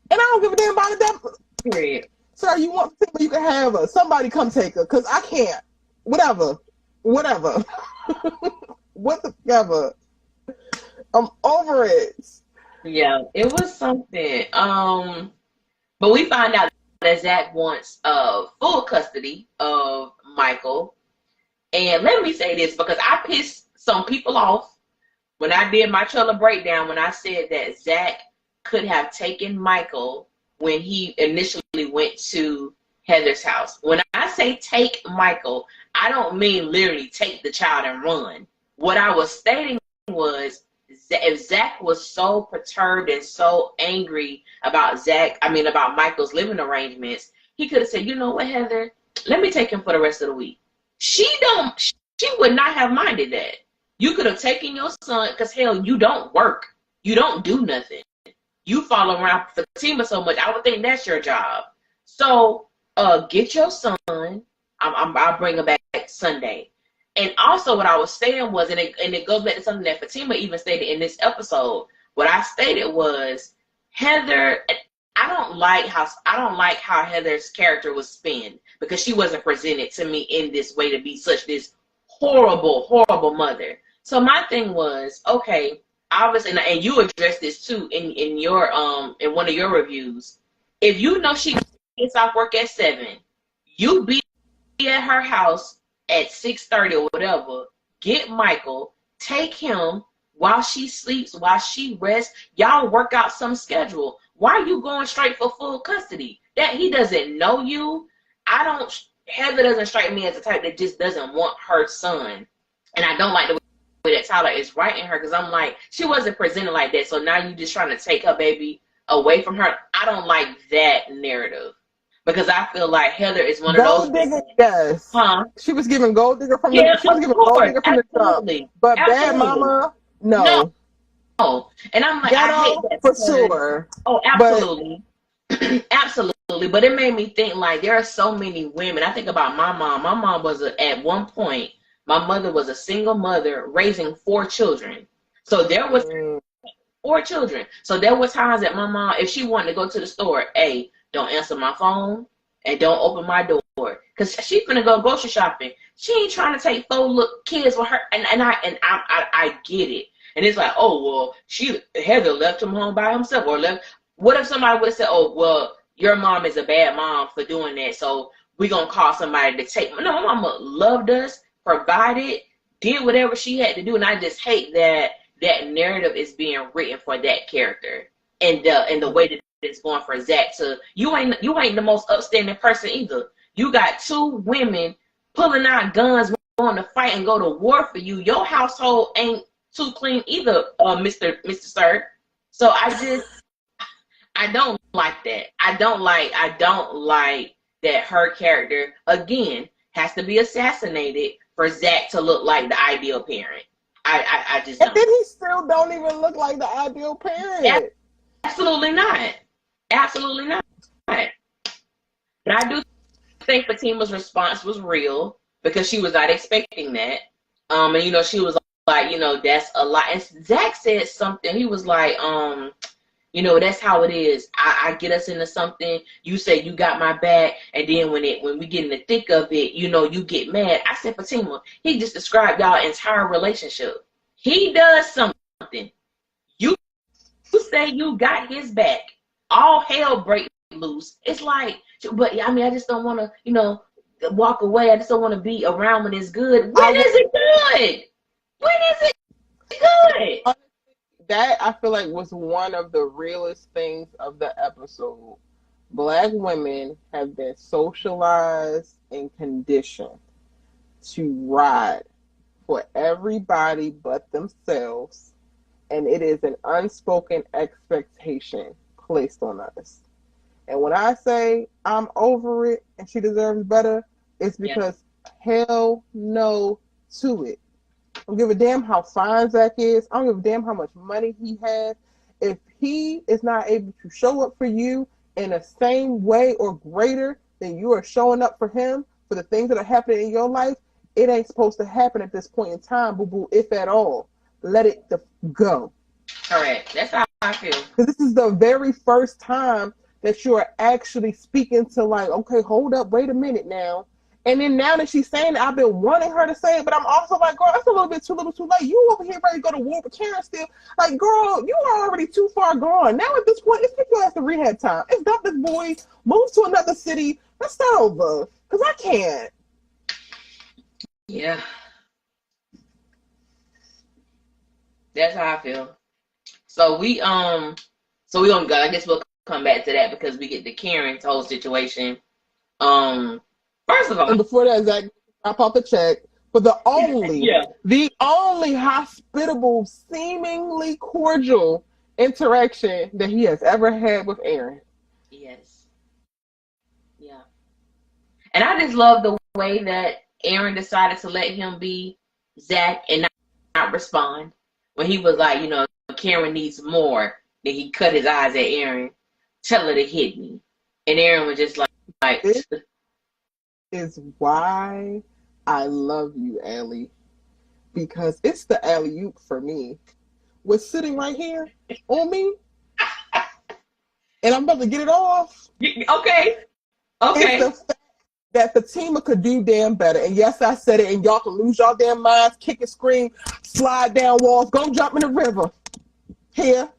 And I don't give a damn about it. Period. Sir, you want Fatima, you can have her. Somebody come take her, because I can't. Whatever. Whatever. Whatever. I'm over it. Yeah, it was something. But we find out that Zach wants full custody of Michael. And let me say this because I pissed some people off when I did my trailer breakdown when I said that Zach could have taken Michael when he initially went to Heather's house. When I say take Michael, I don't mean literally take the child and run. What I was stating was if Zach was so perturbed and so angry about about Michael's living arrangements, he could have said, you know what, Heather, let me take him for the rest of the week. She would not have minded that. You could have taken your son, because hell, you don't work. You don't do nothing. You follow around Fatima so much. I would think that's your job. So get your son. I'll bring him back Sunday. And also what I was saying was, and it goes back to something that Fatima even stated in this episode. What I stated was, Heather, I don't like how Heather's character was spun, because she wasn't presented to me in this way to be such this horrible, horrible mother. So my thing was, okay, obviously, and you addressed this too in your in one of your reviews. If you know she gets off work at 7, you be at her house at 6:30 or whatever. Get Michael, take him while she sleeps, while she rests. Y'all work out some schedule. Why are you going straight for full custody? That he doesn't know you. Heather doesn't strike me as the type that just doesn't want her son. And I don't like the way that Tyler is writing her, because I'm like, she wasn't presented like that. So now you just trying to take her baby away from her. I don't like that narrative, because I feel like Heather is one of those. Gold digger, yes. Huh? She was giving gold digger from Yeah, she was giving gold digger from absolutely. the top. But Absolutely. bad mama, no. And I'm like, Ghetto, I hate that for because, sure. Oh, absolutely. Absolutely. But it made me think, like, there are so many women. I think about my mom. My mom was at one point, my mother was a single mother raising 4 children. So there was 4 children. So there were times that my mom, if she wanted to go to the store, A, don't answer my phone and don't open my door, because she's gonna go grocery shopping. She ain't trying to take 4 little kids with her. And I get it. And it's like, oh, well, Heather left him home by himself, or left. What if somebody would have said, oh, well, your mom is a bad mom for doing that, so we're going to call somebody to take. No, my mama loved us, provided, did whatever she had to do, and I just hate that that narrative is being written for that character, and the way that it's going for Zach to, you ain't the most upstanding person either. You got 2 women pulling out guns, going to fight and go to war for you. Your household ain't too clean either, Mr. Sir. So I don't like that. I don't like that her character again has to be assassinated for Zach to look like the ideal parent. I just don't. And then he still don't even look like the ideal parent. Absolutely not. Absolutely not. But I do think Fatima's response was real, because she was not expecting that. And she was like, that's a lot. And Zach said something. He was like, that's how it is. I get us into something. You say you got my back, and then when we get in the thick of it, you get mad. I said, Fatima, he just described y'all entire relationship. He does something. You say you got his back. All hell breaks loose. It's like, but I just don't want to, walk away. I just don't want to be around when it's good. When is it good? When is it good? That, I feel like, was one of the realest things of the episode. Black women have been socialized and conditioned to ride for everybody but themselves and it is an unspoken expectation placed on us. And when I say I'm over it and she deserves better, it's Yeah. because hell no to it. I don't give a damn how fine Zach is. I don't give a damn how much money he has. If he is not able to show up for you in the same way or greater than you are showing up for him for the things that are happening in your life, it ain't supposed to happen at this point in time, boo-boo, if at all. Let it go. Correct. That's how I feel. Because this is the very first time that you are actually speaking to, like, okay, hold up, wait a minute now. And then now that she's saying it, I've been wanting her to say it, but I'm also like, girl, that's a little bit too little too late. You over here ready to go to war with Karen still. Like, girl, you are already too far gone. Now at this point, it's take your ass to rehab time. It's dump this boy, move to another city. Let's start over. Because I can't. Yeah. That's how I feel. So we gonna go. I guess we'll come back to that because we get the Karen's whole situation. First of all, and before that, Zach, drop off the check for the only hospitable, seemingly cordial interaction that he has ever had with Aaron. Yes. Yeah. And I just love the way that Aaron decided to let him be Zach and not respond. When he was like, Karen needs more, then he cut his eyes at Aaron. Tell her to hit me. And Aaron was just like This is why I love you, Allie. Because it's the alley-oop for me. Was sitting right here on me. And I'm about to get it off. Okay. It's the fact that FATIMA could do damn better. And yes, I said it, and y'all can lose y'all damn minds, kick and scream, slide down walls, go jump in the river. Here.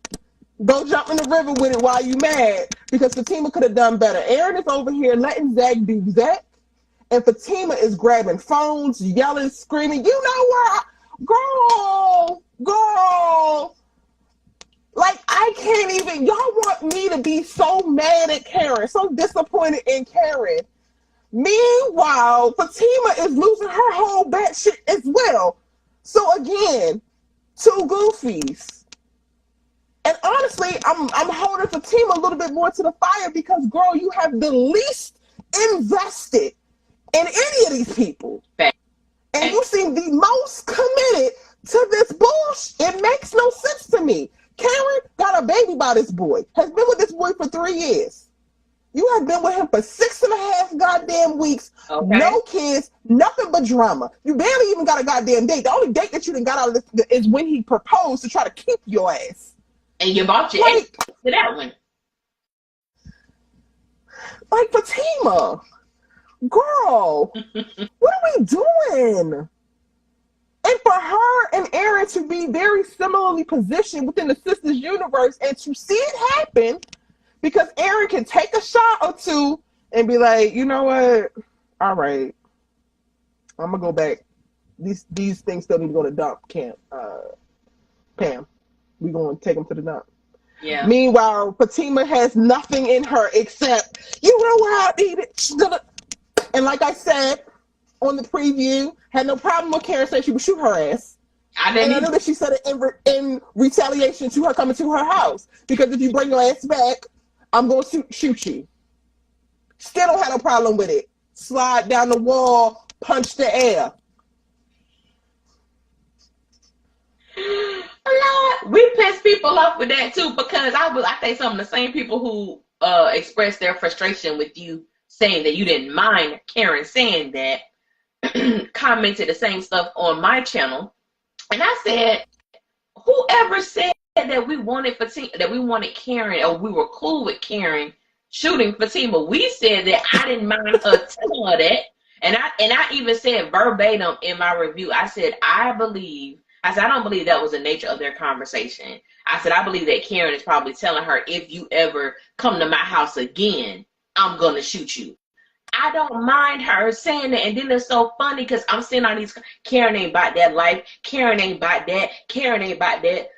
Go jump in the river with it while you mad. Because FATIMA could have done better. Aaron is over here letting Zach do Zach. And FATIMA is grabbing phones, yelling, screaming, you know what? Girl. Like, I can't even, y'all want me to be so mad at Karen, so disappointed in Karen. Meanwhile, FATIMA is losing her whole batshit as well. So again, two goofies. And honestly, I'm holding FATIMA a little bit more to the fire because, girl, you have the least invested in any of these people. And you seem the most committed to this bullshit. It makes no sense to me. Karen got a baby by this boy, has been with this boy for 3 years. You have been with him for 6.5 goddamn weeks. Okay. No kids, nothing but drama. You barely even got a goddamn date. The only date that you done got out of this is when he proposed to try to keep your ass. And you bought your egg to that one. Like, FATIMA, girl, what are we doing? And for her and Aaron to be very similarly positioned within the Sisters universe and to see it happen, because Aaron can take a shot or two and be like, you know what? All right, I'm gonna go back. These things still need to go to dump camp. Pam, we gonna take them to the dump. Yeah. Meanwhile, FATIMA has nothing in her except, you know what, I need it. And like I said on the preview, had no problem with Karen saying she would shoot her ass. I know that she said it in retaliation to her coming to her house. Because if you bring your ass back, I'm going to shoot you. Still don't have no problem with it. Slide down the wall, punch the air. Lord, we piss people off with that too, because I think some of the same people who expressed their frustration with you saying that you didn't mind Karen saying that commented the same stuff on my channel, and I said, whoever said that we wanted Karen, or we were cool with Karen shooting FATIMA, we said that I didn't mind her telling her that, and I even said verbatim in my review, I said I don't believe that was the nature of their conversation. I said, I believe that Karen is probably telling her, if you ever come to my house again, I'm going to shoot you. I don't mind her saying that. And then it's so funny because I'm seeing all these, Karen ain't about that life. Karen ain't about that. Karen ain't about that.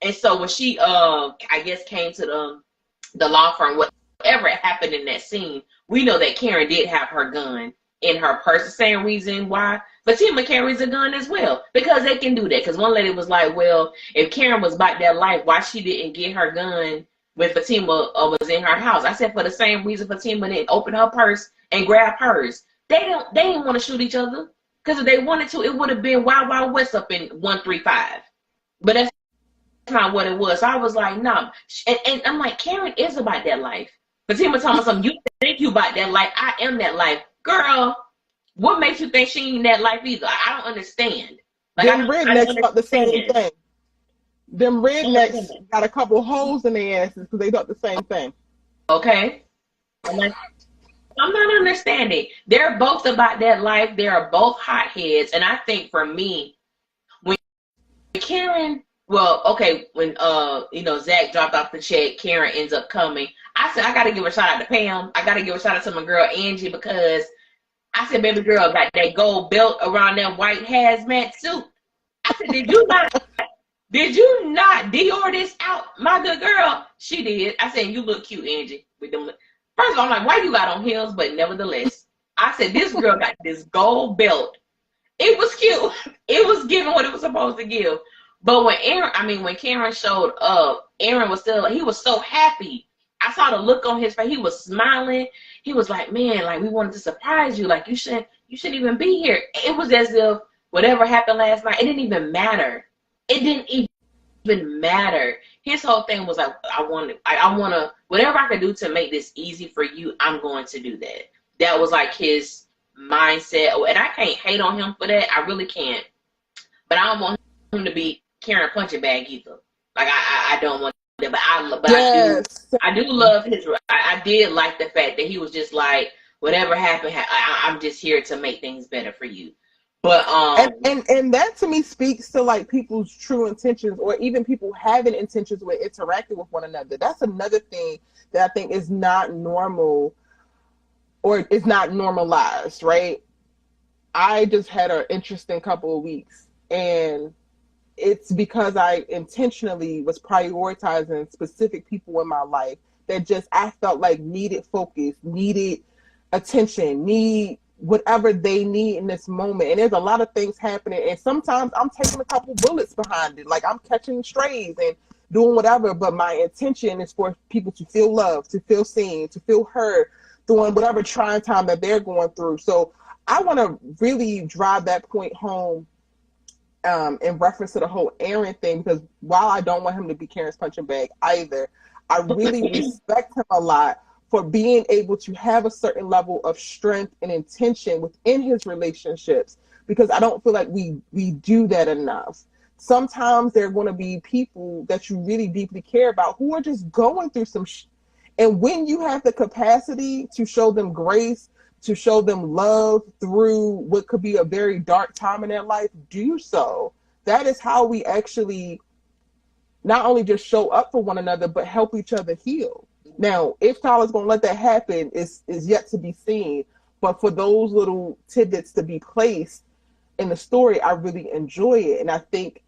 And so when she, I guess, came to the law firm, whatever happened in that scene, we know that Karen did have her gun in her purse. The same reason why Fatima carries a gun as well because they can do that. Because one lady was like, well, if Karen was about that life, why she didn't get her gun when Fatima was in her house? I said for the same reason Fatima didn't open her purse and grab hers. They didn't want to shoot each other because if they wanted to, it would have been Wild Wild West up in 135. But that's not what it was. So I was like, no. Nah. And I'm like, Karen is about that life. Fatima told me something. You think you about that life? I am that life, girl. What makes you think she ain't that life either? I don't understand. Like, them rednecks thought the same thing. Them rednecks got a couple holes in their asses because they thought the same thing. Okay. I'm like, I'm not understanding. They're both about that life. They are both hotheads. And I think for me, when Karen, well, okay, when Zach dropped off the check, Karen ends up coming. I said, I gotta give a shout out to Pam. I gotta give a shout out to my girl Angie because I said, baby girl got that gold belt around that white hazmat suit. I said, did you not Dior this out, my good girl? She did. I said, you look cute, Angie. With them. First of all, I'm like, why you got on heels? But nevertheless, I said, this girl got this gold belt. It was cute. It was giving what it was supposed to give. But when Karen showed up, Aaron was he was so happy. I saw the look on his face. He was smiling. He was like, man, like we wanted to surprise you. Like you shouldn't even be here. It was as if whatever happened last night, it didn't even matter. It didn't even matter. His whole thing was like, I want to, whatever I can do to make this easy for you, I'm going to do that. That was like his mindset. And I can't hate on him for that. I really can't. But I don't want him to be Karen punching bag either. Like I don't want that. I do love his. I did like the fact that he was just like, whatever happened, I'm just here to make things better for you. But and that to me speaks to like people's true intentions, or even people having intentions with interacting with one another. That's another thing that I think is not normal, or is not normalized, right? I just had an interesting couple of weeks, and it's because I intentionally was prioritizing specific people in my life that just I felt like needed focus, needed attention, need whatever they need in this moment. And there's a lot of things happening, and sometimes I'm taking a couple bullets behind it, like I'm catching strays and doing whatever, but my intention is for people to feel loved, to feel seen, to feel heard during whatever trying time that they're going through. So I want to really drive that point home in reference to the whole Aaron thing, because while I don't want him to be Karen's punching bag either, I really respect him a lot for being able to have a certain level of strength and intention within his relationships, because I don't feel like we do that enough. Sometimes there are going to be people that you really deeply care about who are just going through some and when you have the capacity to show them grace, to show them love through what could be a very dark time in their life, do so. That is how we actually not only just show up for one another, but help each other heal. Now, if Tyler's going to let that happen is yet to be seen. But for those little tidbits to be placed in the story, I really enjoy it. And I think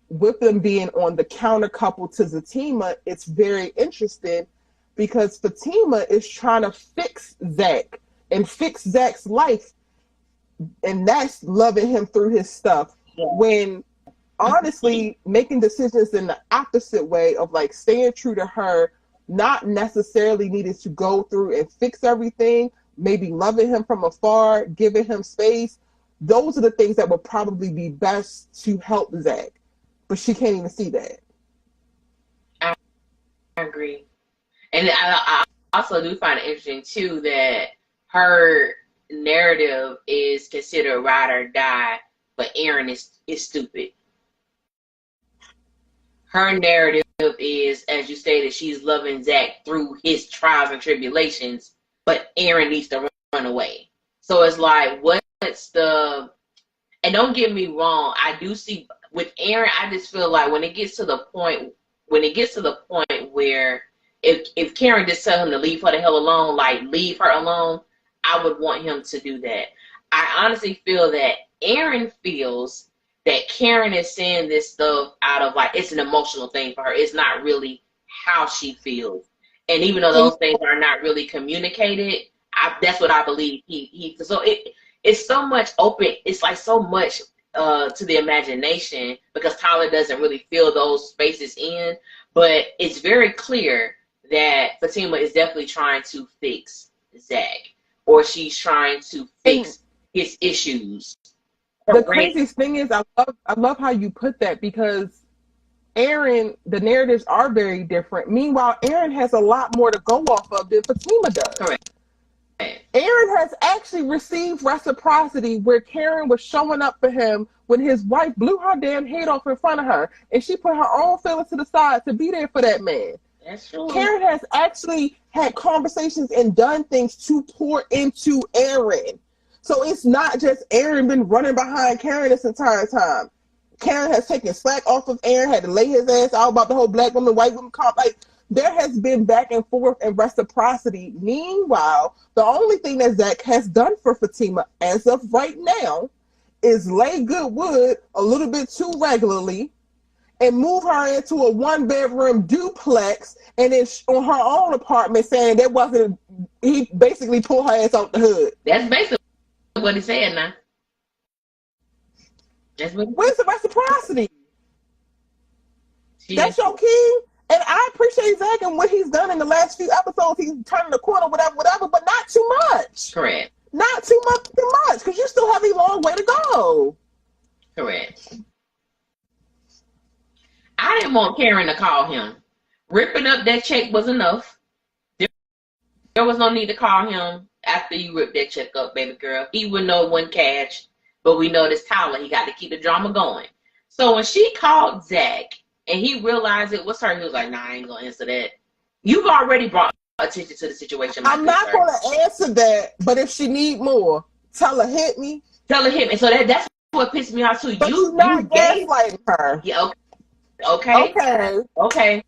with them being on the counter couple to Fatima, it's very interesting because Fatima is trying to fix Zach and fix Zach's life. And that's loving him through his stuff. Yeah. When honestly making decisions in the opposite way of like staying true to her, not necessarily needed to go through and fix everything, maybe loving him from afar, giving him space. Those are the things that would probably be best to help Zach. But she can't even see that. I agree. And I also do find it interesting too that her narrative is considered ride or die, but Aaron is stupid. Her narrative is, as you stated, she's loving Zach through his trials and tribulations, but Aaron needs to run away. So it's like, what's the, and don't get me wrong, I do see with Aaron, I just feel like when it gets to the point where if Karen just tell him to leave her the hell alone, like leave her alone, I would want him to do that. I honestly feel that Aaron feels that Karen is saying this stuff out of like, it's an emotional thing for her. It's not really how she feels. And even though those things are not really communicated, that's what I believe. So it's so much open. It's like so much to the imagination because Tyler doesn't really fill those spaces in. But it's very clear that Fatima is definitely trying to fix Zach, or she's trying to fix his issues. The craziest thing is, I love how you put that, because Aaron, the narratives are very different. Meanwhile, Aaron has a lot more to go off of than Fatima does. Correct. Aaron has actually received reciprocity where Karen was showing up for him when his wife blew her damn head off in front of her, and she put her own feelings to the side to be there for that man. That's true. Karen has actually had conversations and done things to pour into Aaron. So it's not just Aaron been running behind Karen this entire time. Karen has taken slack off of Aaron, had to lay his ass out about the whole black woman, white woman comp. Like, there has been back and forth and reciprocity. Meanwhile, the only thing that Zach has done for Fatima as of right now is lay good wood a little bit too regularly and move her into a 1-bedroom duplex, and then on her own apartment saying that wasn't, he basically pulled her ass out the hood. That's basically what he said now. Where's the reciprocity? That's your king. And I appreciate Zach and what he's done in the last few episodes. He's turning the corner, whatever, but not too much. Correct. Not too much, because you still have a long way to go. Correct. I didn't want Karen to call him. Ripping up that check was enough. There was no need to call him after you ripped that check up, baby girl. He would know it wasn't cash, but we know this Tyler. He got to keep the drama going. So when she called Zach and he realized it was her, he was like, nah, I ain't going to answer that. You've already brought attention to the situation. I'm not going to answer that, but if she need more, tell her hit me. Tell her hit me. So that's what pissed me off too. But you not gaslighting her. Yeah, okay.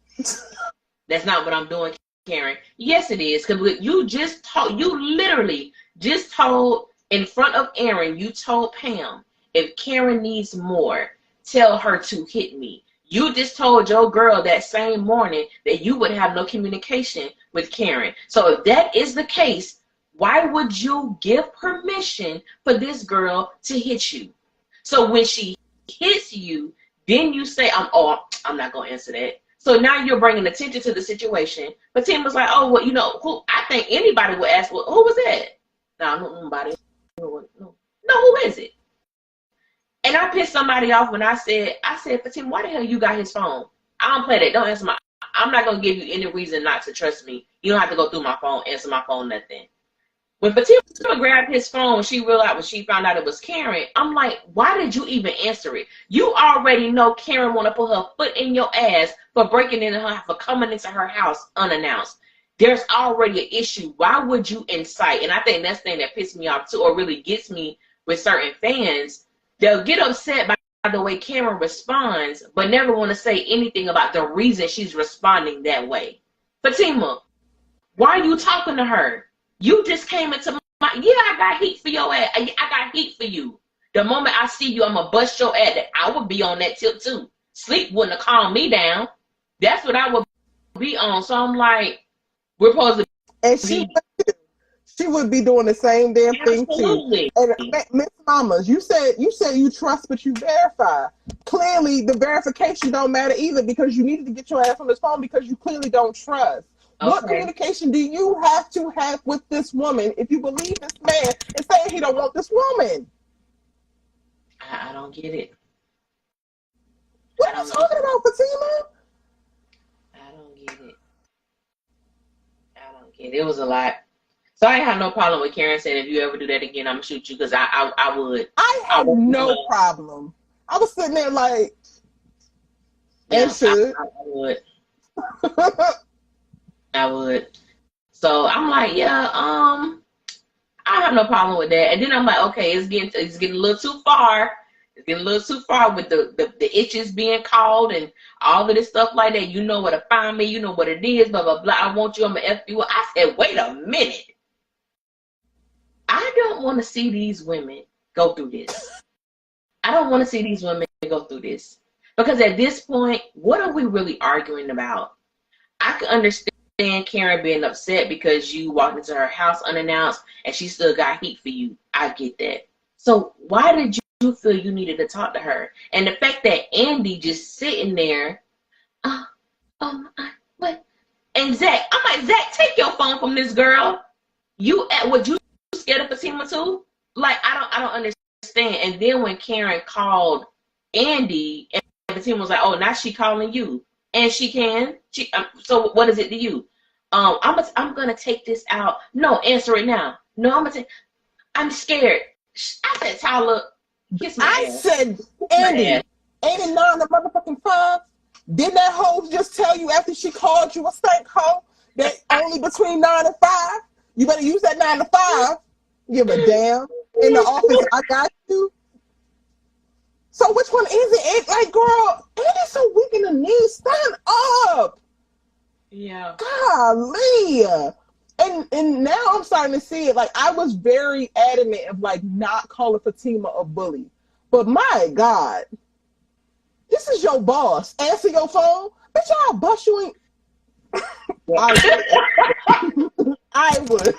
That's not what I'm doing, Karen. Yes, it is, because you literally just told in front of Aaron, you told Pam, if Karen needs more, tell her to hit me. You just told your girl that same morning that you would have no communication with Karen. So if that is the case, why would you give permission for this girl to hit you? So when she hits you, then you say, I'm not going to answer that. So now you're bringing attention to the situation. But Tim was like, oh, well, who? I think anybody would ask, well, who was that? No, nobody. No, who is it? And I pissed somebody off when I said, Fatima, why the hell you got his phone? I don't play that. Don't answer I'm not going to give you any reason not to trust me. You don't have to go through my phone, answer my phone, nothing. When Fatima grabbed his phone, when she found out it was Karen, I'm like, why did you even answer it? You already know Karen want to put her foot in your ass for breaking into her, for coming into her house unannounced. There's already an issue. Why would you incite? And I think that's the thing that pissed me off too, or really gets me with certain fans. They'll get upset by the way Karen responds, but never want to say anything about the reason she's responding that way. Fatima, why are you talking to her? You just came into I got heat for your ass. I got heat for you. The moment I see you, I'm going to bust your ass. I would be on that tip too. Sleep wouldn't have calmed me down. That's what I would be on. So I'm like, we're supposed to and she would be doing the same damn thing too. And Miss Mamas, you said you trust, but you verify. Clearly, the verification don't matter either, because you needed to get your ass on this phone because you clearly don't trust. Okay. What communication do you have to have with this woman if you believe this man is saying he don't want this woman? I don't get it. What are you talking about, Fatima? I don't get it. It was a lot. So I have no problem with Karen saying, if you ever do that again, I'm going to shoot you, because I would. I have no problem. I was sitting there like, and should. I would. I would. So I'm like, yeah, I have no problem with that. And then I'm like, okay, it's getting a little too far. It's getting a little too far with the itches being called and all of this stuff like that. You know where to find me. You know what it is, blah, blah, blah. I want you. I'm going to F you. I said, wait a minute. I don't want to see these women go through this. I don't want to see these women go through this. Because at this point, what are we really arguing about? I can understand Karen being upset because you walked into her house unannounced and she still got heat for you. I get that. So why did you feel you needed to talk to her? And the fact that Andy just sitting there, what? And Zach, I'm like, Zach, take your phone from this girl. Would you scared of Fatima too? Like, I don't understand. And then when Karen called Andy, and Fatima was like, oh, now she calling you. And she can. So what is it to you? I'm gonna take this out. No, answer it now. No, I'm scared. I said, Tyler, kiss my ass. I said, Andy, 89 the motherfucking 5. Didn't that hoe just tell you after she called you a stank hoe that only between 9 and 5? You better use that 9 to 5. Give a damn. In the office, I got you. So which one is it? Like, girl, Andy's so weak in the knees. Stand up. Yeah. Golly. And now I'm starting to see it. Like, I was very adamant of, like, not calling Fatima a bully. But my God, this is your boss. Answer your phone. Bitch, I'll bust you in. I would.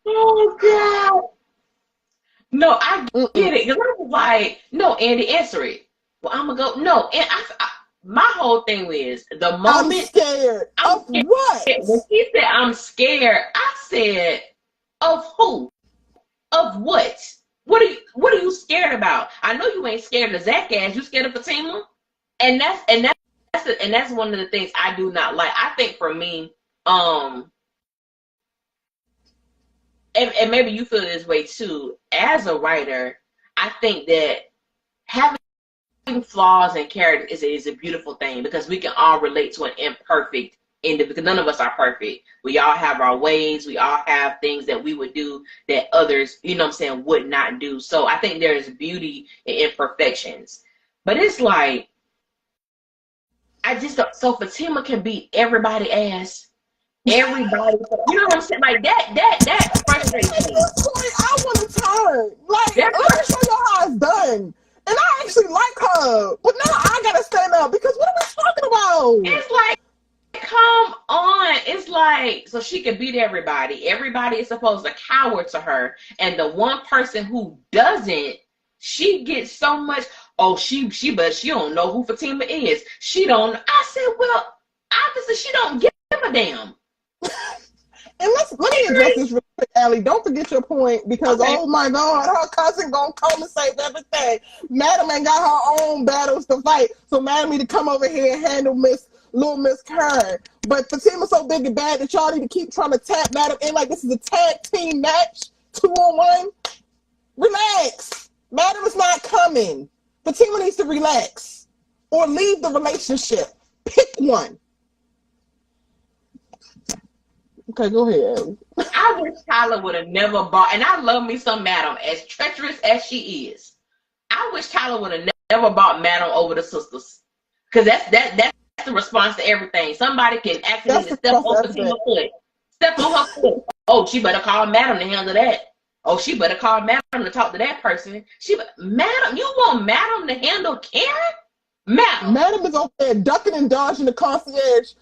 Oh, God. No, I get it. Because I was like, no, Andy, answer it. Well, I'm going to go. No, and my whole thing is the moment. I'm scared. Of what? When he said, I'm scared, I said, of who? Of what? What are you scared about? I know you ain't scared of Zach ass. You scared of Fatima? And that's one of the things I do not like. I think for me, and maybe you feel this way too, as a writer, I think that having flaws and characters is a beautiful thing because we can all relate to an imperfect individual. Because none of us are perfect. We all have our ways. We all have things that we would do that others, you know what I'm saying, would not do. So I think there is beauty in imperfections. But it's like, I just don't, so Fatima can beat everybody ass. Everybody, you know what I'm saying? Like that frustrates me. At this point, I want to turn. Like, let me show you how it's done. And I actually like her, but now I gotta stand up because what are we talking about? It's like, come on. It's like, so she can beat everybody. Everybody is supposed to cower to her, and the one person who doesn't, she gets so much. Oh, but she don't know who Fatima is. She don't. I said, well, obviously she don't give a damn. And let me address this real quick, Allie. Don't forget your point because, oh my God, her cousin gonna come and save everything. Madam ain't got her own battles to fight, so Madam need to come over here and handle little Miss Karen. But Fatima's so big and bad that y'all need to keep trying to tap Madam in like this is a tag team match, 2-on-1. Relax. Madam is not coming. Fatima needs to relax or leave the relationship. Pick one. Okay, go ahead. I wish Tyler would have never bought, and I love me some Madam, as treacherous as she is. I wish Tyler would have never bought Madam over the sisters, because that's the response to everything. Somebody can accidentally step on Fatima's foot. Step on her foot. Oh, she better call Madam to handle that. Oh, she better call Madam to talk to that person. Madam, you want Madam to handle Karen? Madam is over there ducking and dodging the concierge,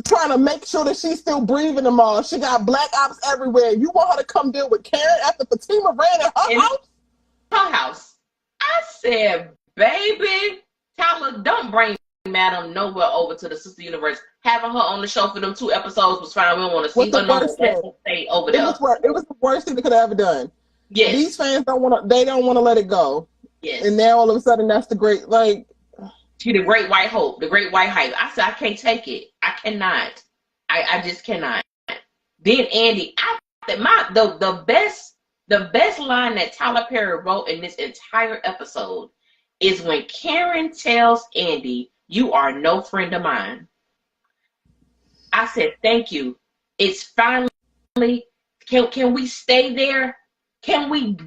trying to make sure that she's still breathing them all. She got black ops everywhere. You want her to come deal with Karen after Fatima ran in her house? Her house. I said, baby, Tyler, don't bring Madam nowhere over to the Sister Universe. Having her on the show for them 2 episodes was fine. We don't want to see her no more. Stay over there. It was the worst thing they could have ever done. Yes. These fans don't want to let it go. Yes. And now all of a sudden that's the great, like, she the great white hope, the great white hype. I said, I can't take it. I cannot. I just cannot. Then Andy, the best line that Tyler Perry wrote in this entire episode is when Karen tells Andy, "You are no friend of mine." I said, thank you. It's finally, can we stay there? Can we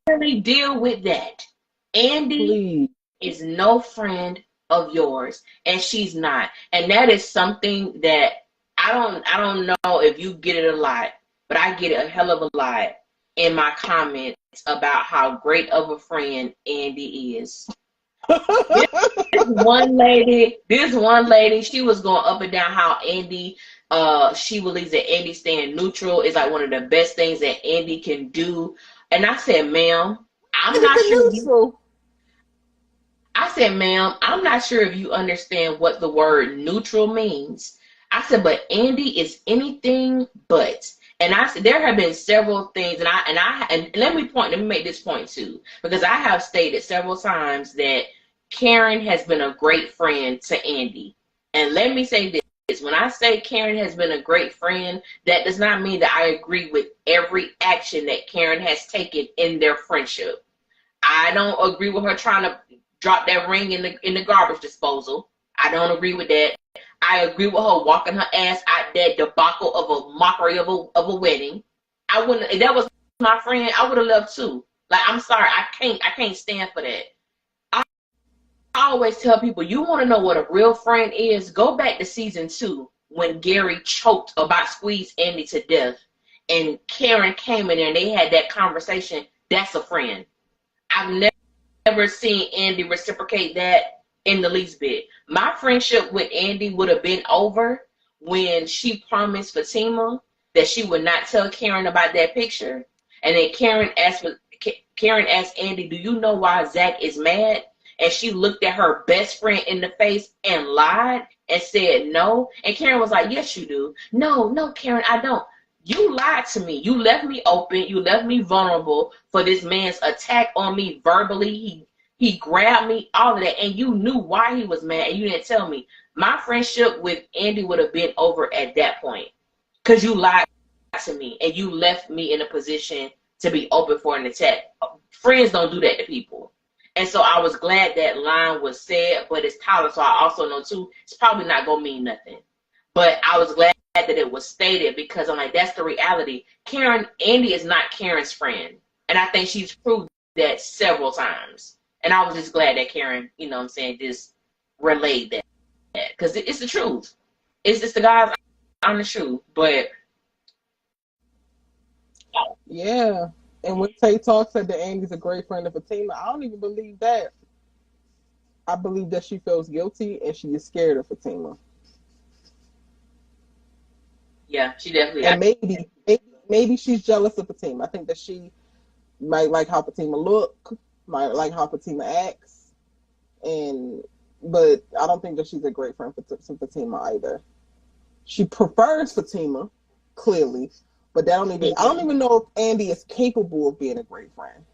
really deal with that? Andy is no friend of yours, and she's not. And that is something that I don't know if you get it a lot, but I get it a hell of a lot in my comments about how great of a friend Andy is. This this one lady, she was going up and down how Andy, she believes that Andy staying neutral is like one of the best things that Andy can do. And I said, ma'am, I'm not sure I'm not sure if you understand what the word neutral means. I said, but Andy is anything but. And I said there have been several things, and let me make this point too, because I have stated several times that Karen has been a great friend to Andy. And let me say this, when I say Karen has been a great friend, that does not mean that I agree with every action that Karen has taken in their friendship. I don't agree with her trying to drop that ring in the garbage disposal. I don't agree with that. I agree with her walking her ass out that debacle of a mockery of a wedding. I wouldn't. If that was my friend, I would have left too. Like, I'm sorry, I can't stand for that. I always tell people, you want to know what a real friend is? Go back to season 2 when Gary choked about squeezed Andy to death, and Karen came in there and they had that conversation. That's a friend. I've never seen Andy reciprocate that in the least bit. My friendship with Andy would have been over when she promised Fatima that she would not tell Karen about that picture. And then Karen asked Andy, do you know why Zach is mad? And she looked at her best friend in the face and lied and said no. And Karen was like, yes, you do. No, Karen, I don't. You lied to me. You left me open. You left me vulnerable for this man's attack on me verbally. He grabbed me, all of that, and you knew why he was mad, and you didn't tell me. My friendship with Andy would have been over at that point because you lied to me, and you left me in a position to be open for an attack. Friends don't do that to people. And so I was glad that line was said, but it's Tyler, so I also know, too, it's probably not going to mean nothing. But I was glad that it was stated because I'm like, that's the reality. Andy is not Karen's friend, and I think she's proved that several times. And I was just glad that Karen, you know what I'm saying, just relayed that. Because it's the truth. It's just the God's honest truth. But yeah. And when Tay Talk said that Andy's a great friend of Fatima, I don't even believe that. I believe that she feels guilty and she is scared of Fatima. Yeah, she definitely. And maybe she's jealous of Fatima. I think that she might like how Fatima look, might like how Fatima acts, but I don't think that she's a great friend for Fatima either. She prefers Fatima, clearly, but I don't even know if Andy is capable of being a great friend.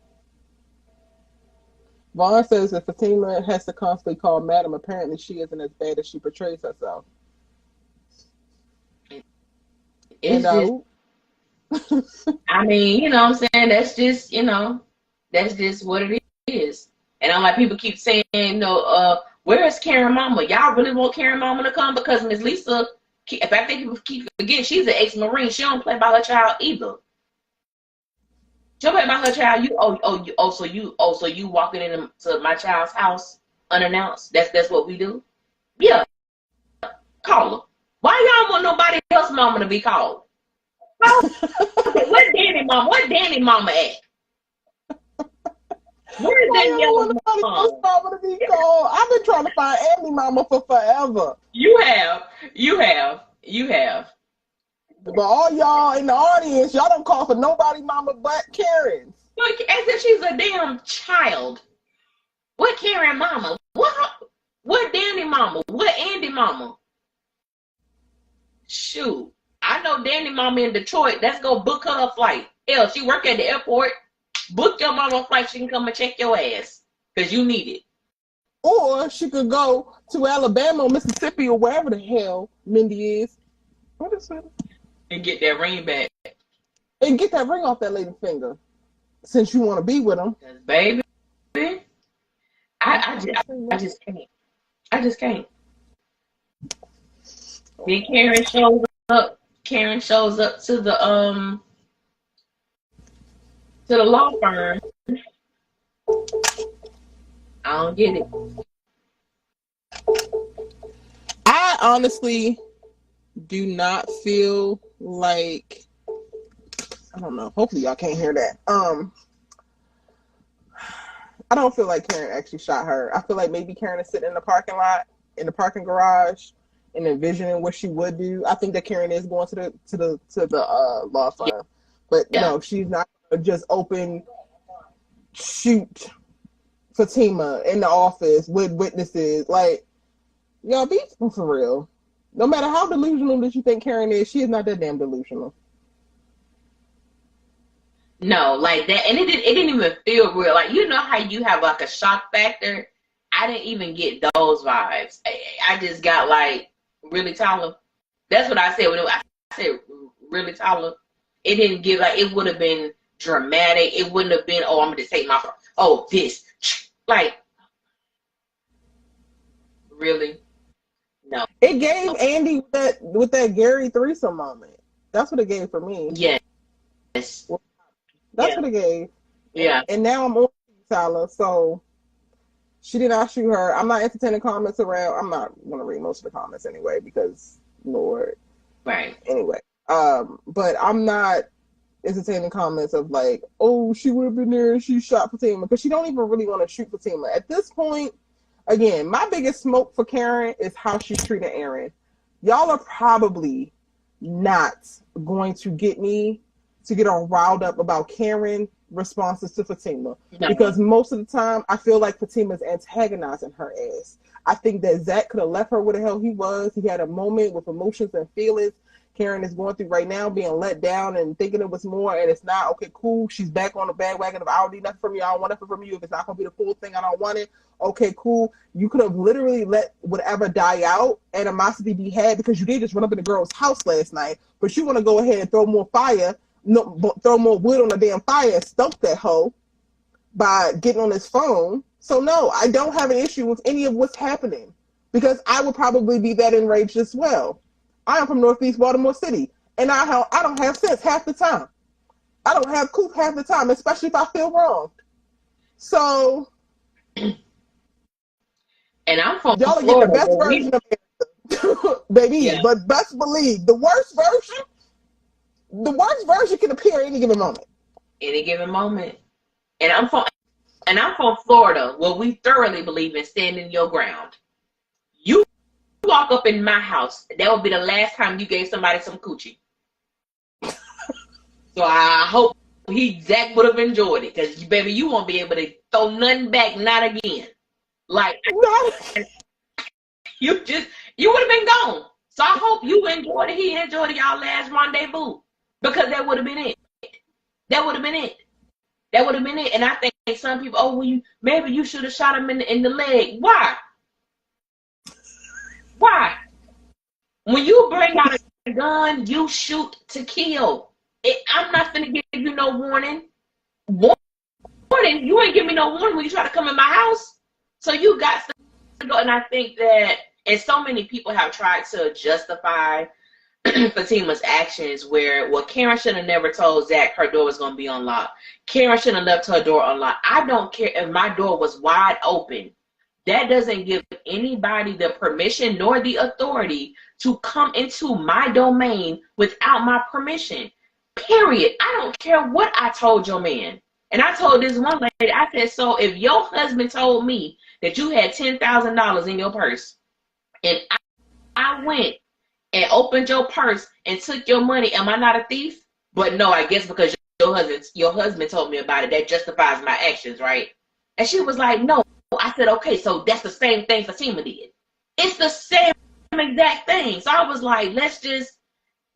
Vaughn says that Fatima has to constantly call Madam. Apparently, she isn't as bad as she portrays herself. I mean, you know what I'm saying? That's just what it is. And I'm like, people keep saying, where is Karen Mama? Y'all really want Karen Mama to come? Because Miss Lisa, if I think people keep forgetting, she's an ex-Marine. She don't play by her child either. She don't play by her child. So you walking into my child's house unannounced? That's what we do? Yeah. Call her. Why y'all want nobody else's mama to be called? What Danny mama at? Where's Danielle's mama to be called? I've been trying to find Andy mama for forever. You have. But all y'all in the audience, y'all don't call for nobody mama but Karen's. Look, as if she's a damn child. What Karen mama? What Danny mama? What Andy mama? Shoot. I know Danny mama in Detroit. Let's go book her a flight. Hell, she work at the airport. Book your mama a flight. She can come and check your ass. Because you need it. Or she could go to Alabama or Mississippi or wherever the hell Mindy is. What is it? And get that ring back. And get that ring off that lady's finger. Since you want to be with him. Baby. I just can't. I just can't. Then Karen shows up. Karen shows up to the law firm. I don't get it. I honestly do not feel like, I don't know. Hopefully y'all can't hear that. I don't feel like Karen actually shot her. I feel like maybe Karen is sitting in the parking lot, in the parking garage, and envisioning what she would do. I think that Karen is going to the law firm, but no, she's not gonna just shoot Fatima in the office with witnesses. Like, y'all be for real. No matter how delusional that you think Karen is, she is not that damn delusional. No, like that, and it didn't even feel real. Like, you know how you have like a shock factor? I didn't even get those vibes. I just got like, really, Tyler? That's what I said when I said, really, Tyler? It didn't give, like, it would have been dramatic. It wouldn't have been, oh, I'm going to take my phone. Oh, this. Like, really? No. It gave Andy with that Gary threesome moment. That's what it gave for me. Yes. That's what it gave. Yeah. And now I'm on Tyler, so she did not shoot her. I'm not entertaining comments around. I'm not going to read most of the comments anyway because, Lord. Right. Anyway. But I'm not entertaining comments of like, oh, she would have been there and she shot Fatima, because she don't even really want to shoot Fatima. At this point, again, my biggest smoke for Karen is how she treated Aaron. Y'all are probably not going to get me to get all riled up about Karen responses to Fatima. No. Because most of the time, I feel like Fatima's antagonizing her ass. I think that Zach could have left her where the hell he was. He had a moment with emotions and feelings Karen is going through right now, being let down and thinking it was more, and it's not. Okay, cool. She's back on the bandwagon of I don't need nothing from you. I don't want nothing from you. If it's not going to be the full thing, I don't want it. Okay, cool. You could have literally let whatever die out, animosity be had, because you did just run up in the girl's house last night, but you want to go ahead and throw more wood on the damn fire and stump that hoe by getting on his phone. So no, I don't have an issue with any of what's happening, because I would probably be that enraged as well. I am from Northeast Baltimore City, and I don't have sense half the time. I don't have couth half the time, especially if I feel wronged. So, and I'm from y'all Florida, get the best version of it, baby. Yeah. But best believe the worst version can appear any given moment. Any given moment. And I'm from Florida, where we thoroughly believe in standing your ground. You walk up in my house, that would be the last time you gave somebody some coochie. So I hope Zach would have enjoyed it, because baby, you won't be able to throw nothing back, not again. Like, you would have been gone. So I hope you enjoyed it. He enjoyed y'all last rendezvous, because that would have been it. That would have been it. That would have been it. And I think some people, oh, well, maybe you should have shot him in the leg. Why? Why? When you bring out a gun, you shoot to kill. I'm not going to give you no warning. Warning? You ain't give me no warning when you try to come in my house. So you got to go. And I think that, and so many people have tried to justify Fatima's actions where, well, Karen should have never told Zach her door was going to be unlocked. Karen should have left her door unlocked. I don't care if my door was wide open. That doesn't give anybody the permission nor the authority to come into my domain without my permission. Period. I don't care what I told your man. And I told this one lady, I said, so if your husband told me that you had $10,000 in your purse, and I went and opened your purse and took your money, am I not a thief? But no, I guess because your husband told me about it, that justifies my actions, right? And she was like, no. I said, okay, so that's the same thing Fatima did. It's the same exact thing. So I was like, let's just,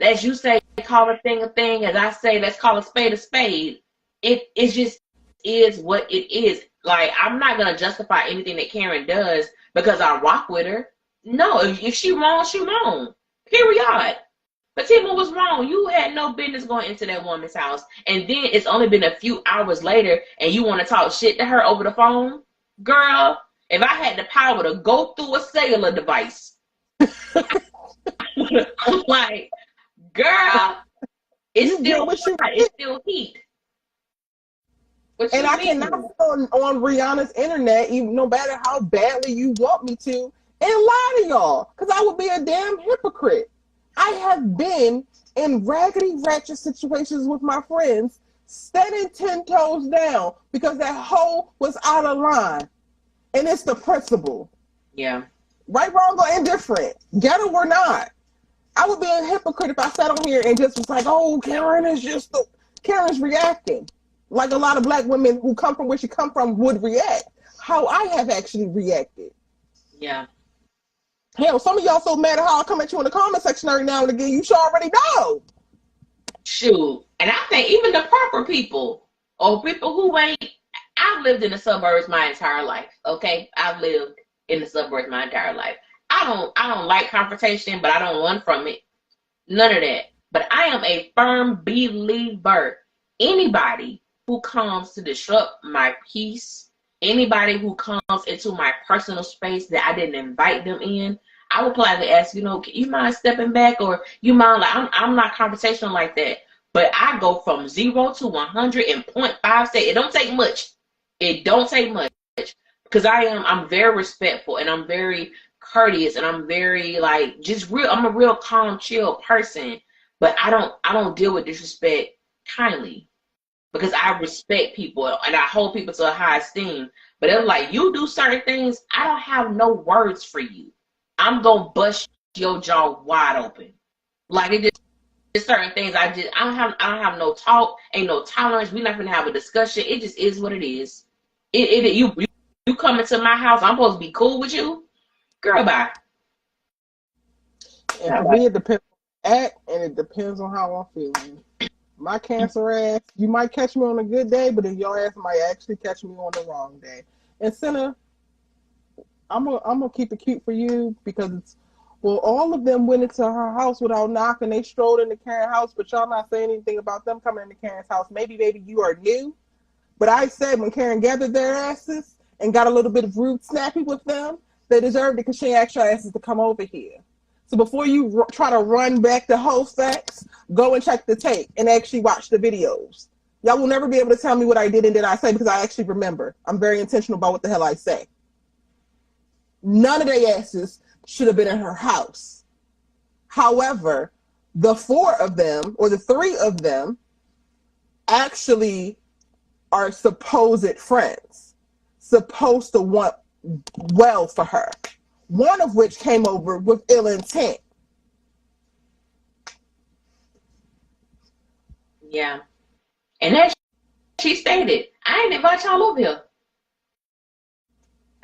as you say, call a thing. As I say, let's call a spade a spade. It just is what it is. Like, I'm not going to justify anything that Karen does because I rock with her. No, if she wrong, she wrong. Period. Fatima was wrong. You had no business going into that woman's house. And then it's only been a few hours later and you want to talk shit to her over the phone? Girl, if I had the power to go through a cellular device, I'm like, girl, it's still heat. And I cannot go on Rihanna's internet, even no matter how badly you want me to, and lie to y'all, because I would be a damn hypocrite. I have been in raggedy ratchet situations with my friends standing 10 toes down because that hoe was out of line. And it's the principle. Yeah. Right, wrong, or indifferent. Ghetto or not. I would be a hypocrite if I sat on here and just was like, oh, Karen's reacting. Like a lot of black women who come from where she come from would react. How I have actually reacted. Yeah. Hell, some of y'all so mad at how I come at you in the comment section every now and again, you should already know. Shoot. And I think even the proper people, or people who ain't, I've lived in the suburbs my entire life, okay? I've lived in the suburbs my entire life. I don't like confrontation, but I don't run from it. None of that. But I am a firm believer. Anybody who comes to disrupt my peace, anybody who comes into my personal space that I didn't invite them in, I would politely ask, you mind stepping back, or you mind, like, I'm not conversational like that. But I go from 0 to 100 in 0.5 seconds. It don't take much. It don't take much. Because I'm very respectful, and I'm very courteous, and I'm very, like, I'm a real calm, chill person. But I don't deal with disrespect kindly, because I respect people and I hold people to a high esteem. But it's like, you do certain things, I don't have no words for you. I'm gonna bust your jaw wide open. Like, there's certain things I don't have no talk, ain't no tolerance. We're not gonna have a discussion. It just is what it is. You come into my house, I'm supposed to be cool with you, girl. Bye. And for me, it depends on the act, and it depends on how I'm feeling. My Cancer ass, you might catch me on a good day, but then your ass might actually catch me on the wrong day. And Senna, I'm gonna keep it cute for you, because it's, well, all of them went into her house without knocking. They strolled into Karen's house, but y'all not saying anything about them coming into Karen's house. Maybe, baby, you are new. But I said when Karen gathered their asses and got a little bit of rude snappy with them, they deserved it, because she asked your asses to come over here. So before you try to run back the whole facts, go and check the tape and actually watch the videos. Y'all will never be able to tell me what I did and did I say, because I actually remember. I'm very intentional about what the hell I say. None of their asses should have been in her house. However, the 4 of them, or the 3 of them, actually are supposed friends, supposed to want well for her. One of which came over with ill intent. Yeah. And as she stated, I ain't invite y'all over here.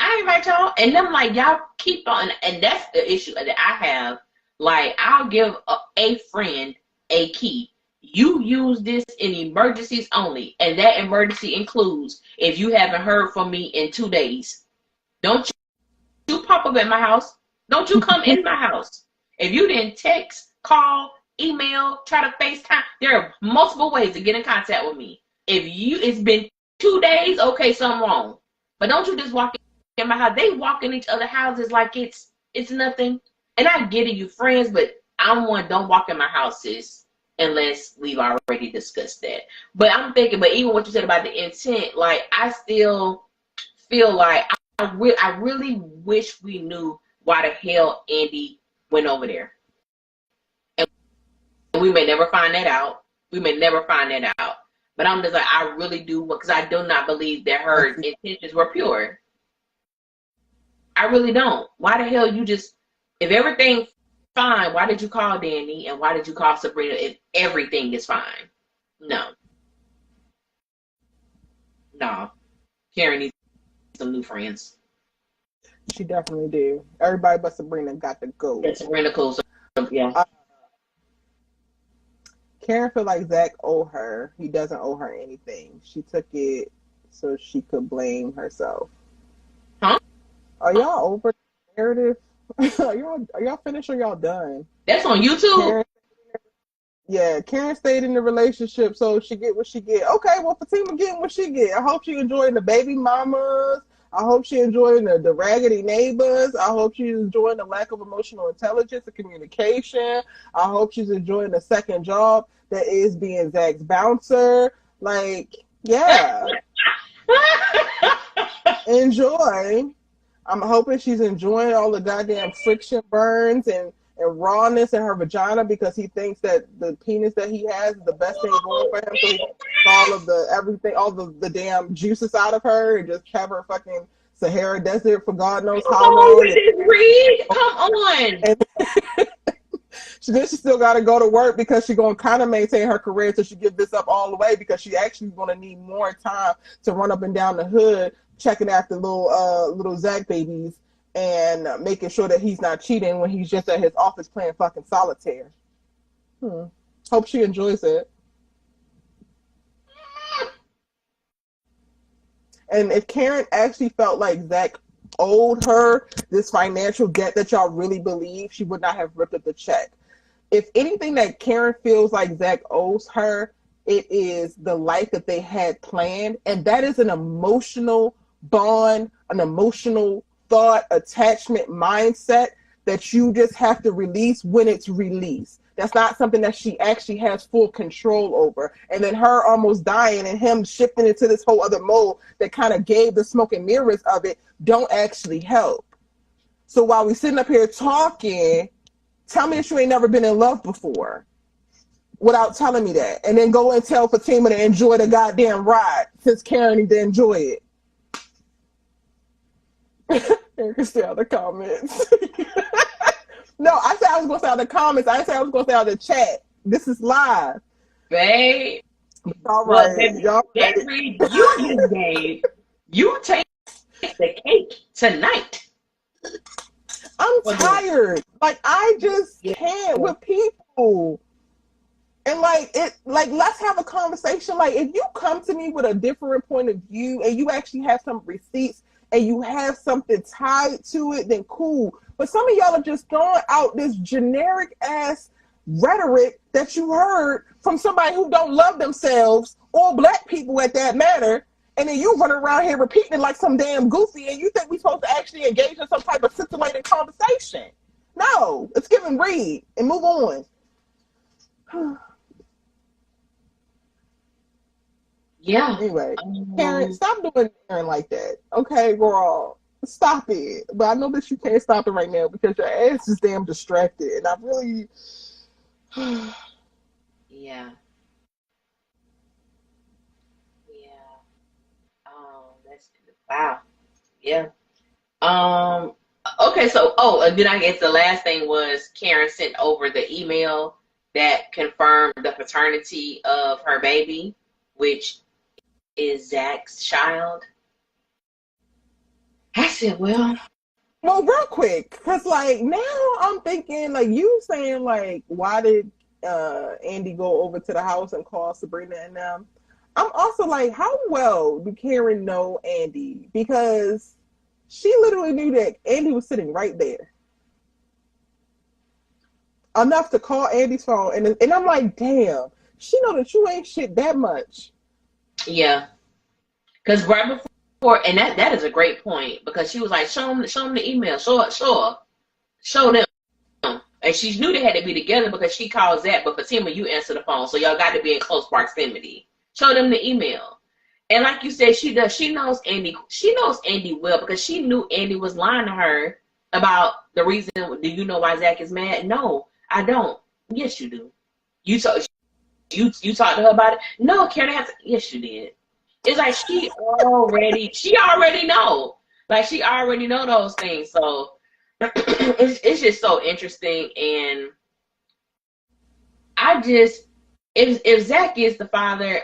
I invite y'all, and them like, y'all keep on, and that's the issue that I have. Like, I'll give a friend a key. You use this in emergencies only, and that emergency includes if you haven't heard from me in 2 days. Don't you pop up at my house. Don't you come in my house. If you didn't text, call, email, try to FaceTime, there are multiple ways to get in contact with me. If it's been 2 days, okay, something wrong. But don't you just walk in my house. They walk in each other's houses like it's nothing. And I get it, you friends, but I'm one, don't walk in my house, sis, unless we've already discussed that. But I'm thinking, but even what you said about the intent, like, I still feel like I really wish we knew why the hell Andy went over there. And we may never find that out. But I'm just like, I really do, because I do not believe that her intentions were pure. I really don't. Why the hell if everything's fine, why did you call Danny, and why did you call Sabrina if everything is fine? No. Karen needs some new friends. She definitely do. Everybody but Sabrina got to go. Yeah, Sabrina cool. Yeah. Karen feel like Zach owe her. He doesn't owe her anything. She took it so she could blame herself. Huh? Are y'all over the narrative? Are y'all finished, or y'all done? That's on YouTube. Karen stayed in the relationship, so she get what she get. Okay, well, Fatima getting what she get. I hope she enjoying the baby mamas. I hope she enjoying the raggedy neighbors. I hope she's enjoying the lack of emotional intelligence and communication. I hope she's enjoying the second job that is being Zach's bouncer. Like, yeah. Enjoy. I'm hoping she's enjoying all the goddamn friction burns and and rawness in her vagina because he thinks that the penis that he has is the best thing going for him. So he gets all of the everything, all the damn juices out of her and just have her fucking Sahara Desert for God knows how long. Reed, come on. And then she still got to go to work because she's going to kind of maintain her career till she gives this up all the way because she actually going to need more time to run up and down the hood checking after little Zach babies and making sure that he's not cheating when he's just at his office playing fucking solitaire. Hope she enjoys it. And if Karen actually felt like Zach owed her this financial debt that y'all really believe, she would not have ripped up the check. If anything that Karen feels like Zach owes her, it is the life that they had planned. And that is an emotional bond, an emotional thought, attachment, mindset that you just have to release when it's released. That's not something that she actually has full control over. And then her almost dying and him shifting into this whole other mode that kind of gave the smoke and mirrors of it don't actually help. So while we're sitting up here talking, tell me that you ain't never been in love before without telling me that. And then go and tell Fatima to enjoy the goddamn ride since Karen need to enjoy it. Erica, stay out the comments. No, I said I was going to say out the comments. I didn't say I was going to say out the chat. This is live. Babe. All right. Well, Reed, you just gave. You take the cake tonight. I'm tired. Like, I just can't with people. And let's have a conversation. Like, if you come to me with a different point of view and you actually have some receipts and you have something tied to it, then cool. But some of y'all are just throwing out this generic ass rhetoric that you heard from somebody who don't love themselves or black people at that matter. And then you run around here repeating it like some damn goofy and you think we're supposed to actually engage in some type of scintillating conversation. No, let's give him read and move on. Yeah. Anyway, Karen, stop doing Karen like that. Okay, girl, stop it. But I know that you can't stop it right now because your ass is damn distracted. And I really... Yeah. That's wow. Yeah. Okay, so and then I guess the last thing was Karen sent over the email that confirmed the paternity of her baby, which is Zach's child. I said, well, real quick, because like now I'm thinking like you saying like why did Andy go over to the house and call Sabrina and them? I'm also like, how well do Karen know Andy? Because she literally knew that Andy was sitting right there. Enough to call Andy's phone. And I'm like, damn, she know that you ain't shit that much. Yeah. Because right before, and that is a great point, because she was like, show them the email. Show them. And she knew they had to be together because she called Zach, but Fatima, you answer the phone. So y'all got to be in close proximity. Show them the email. And like you said, she does. She knows Andy. She knows Andy well because she knew Andy was lying to her about the reason. Do you know why Zach is mad? No, I don't. Yes, you do. You talked to her about it? No, Karen. Yes, you did. It's like she already know. Like she already know those things. So it's just so interesting. And I just, if Zach is the father,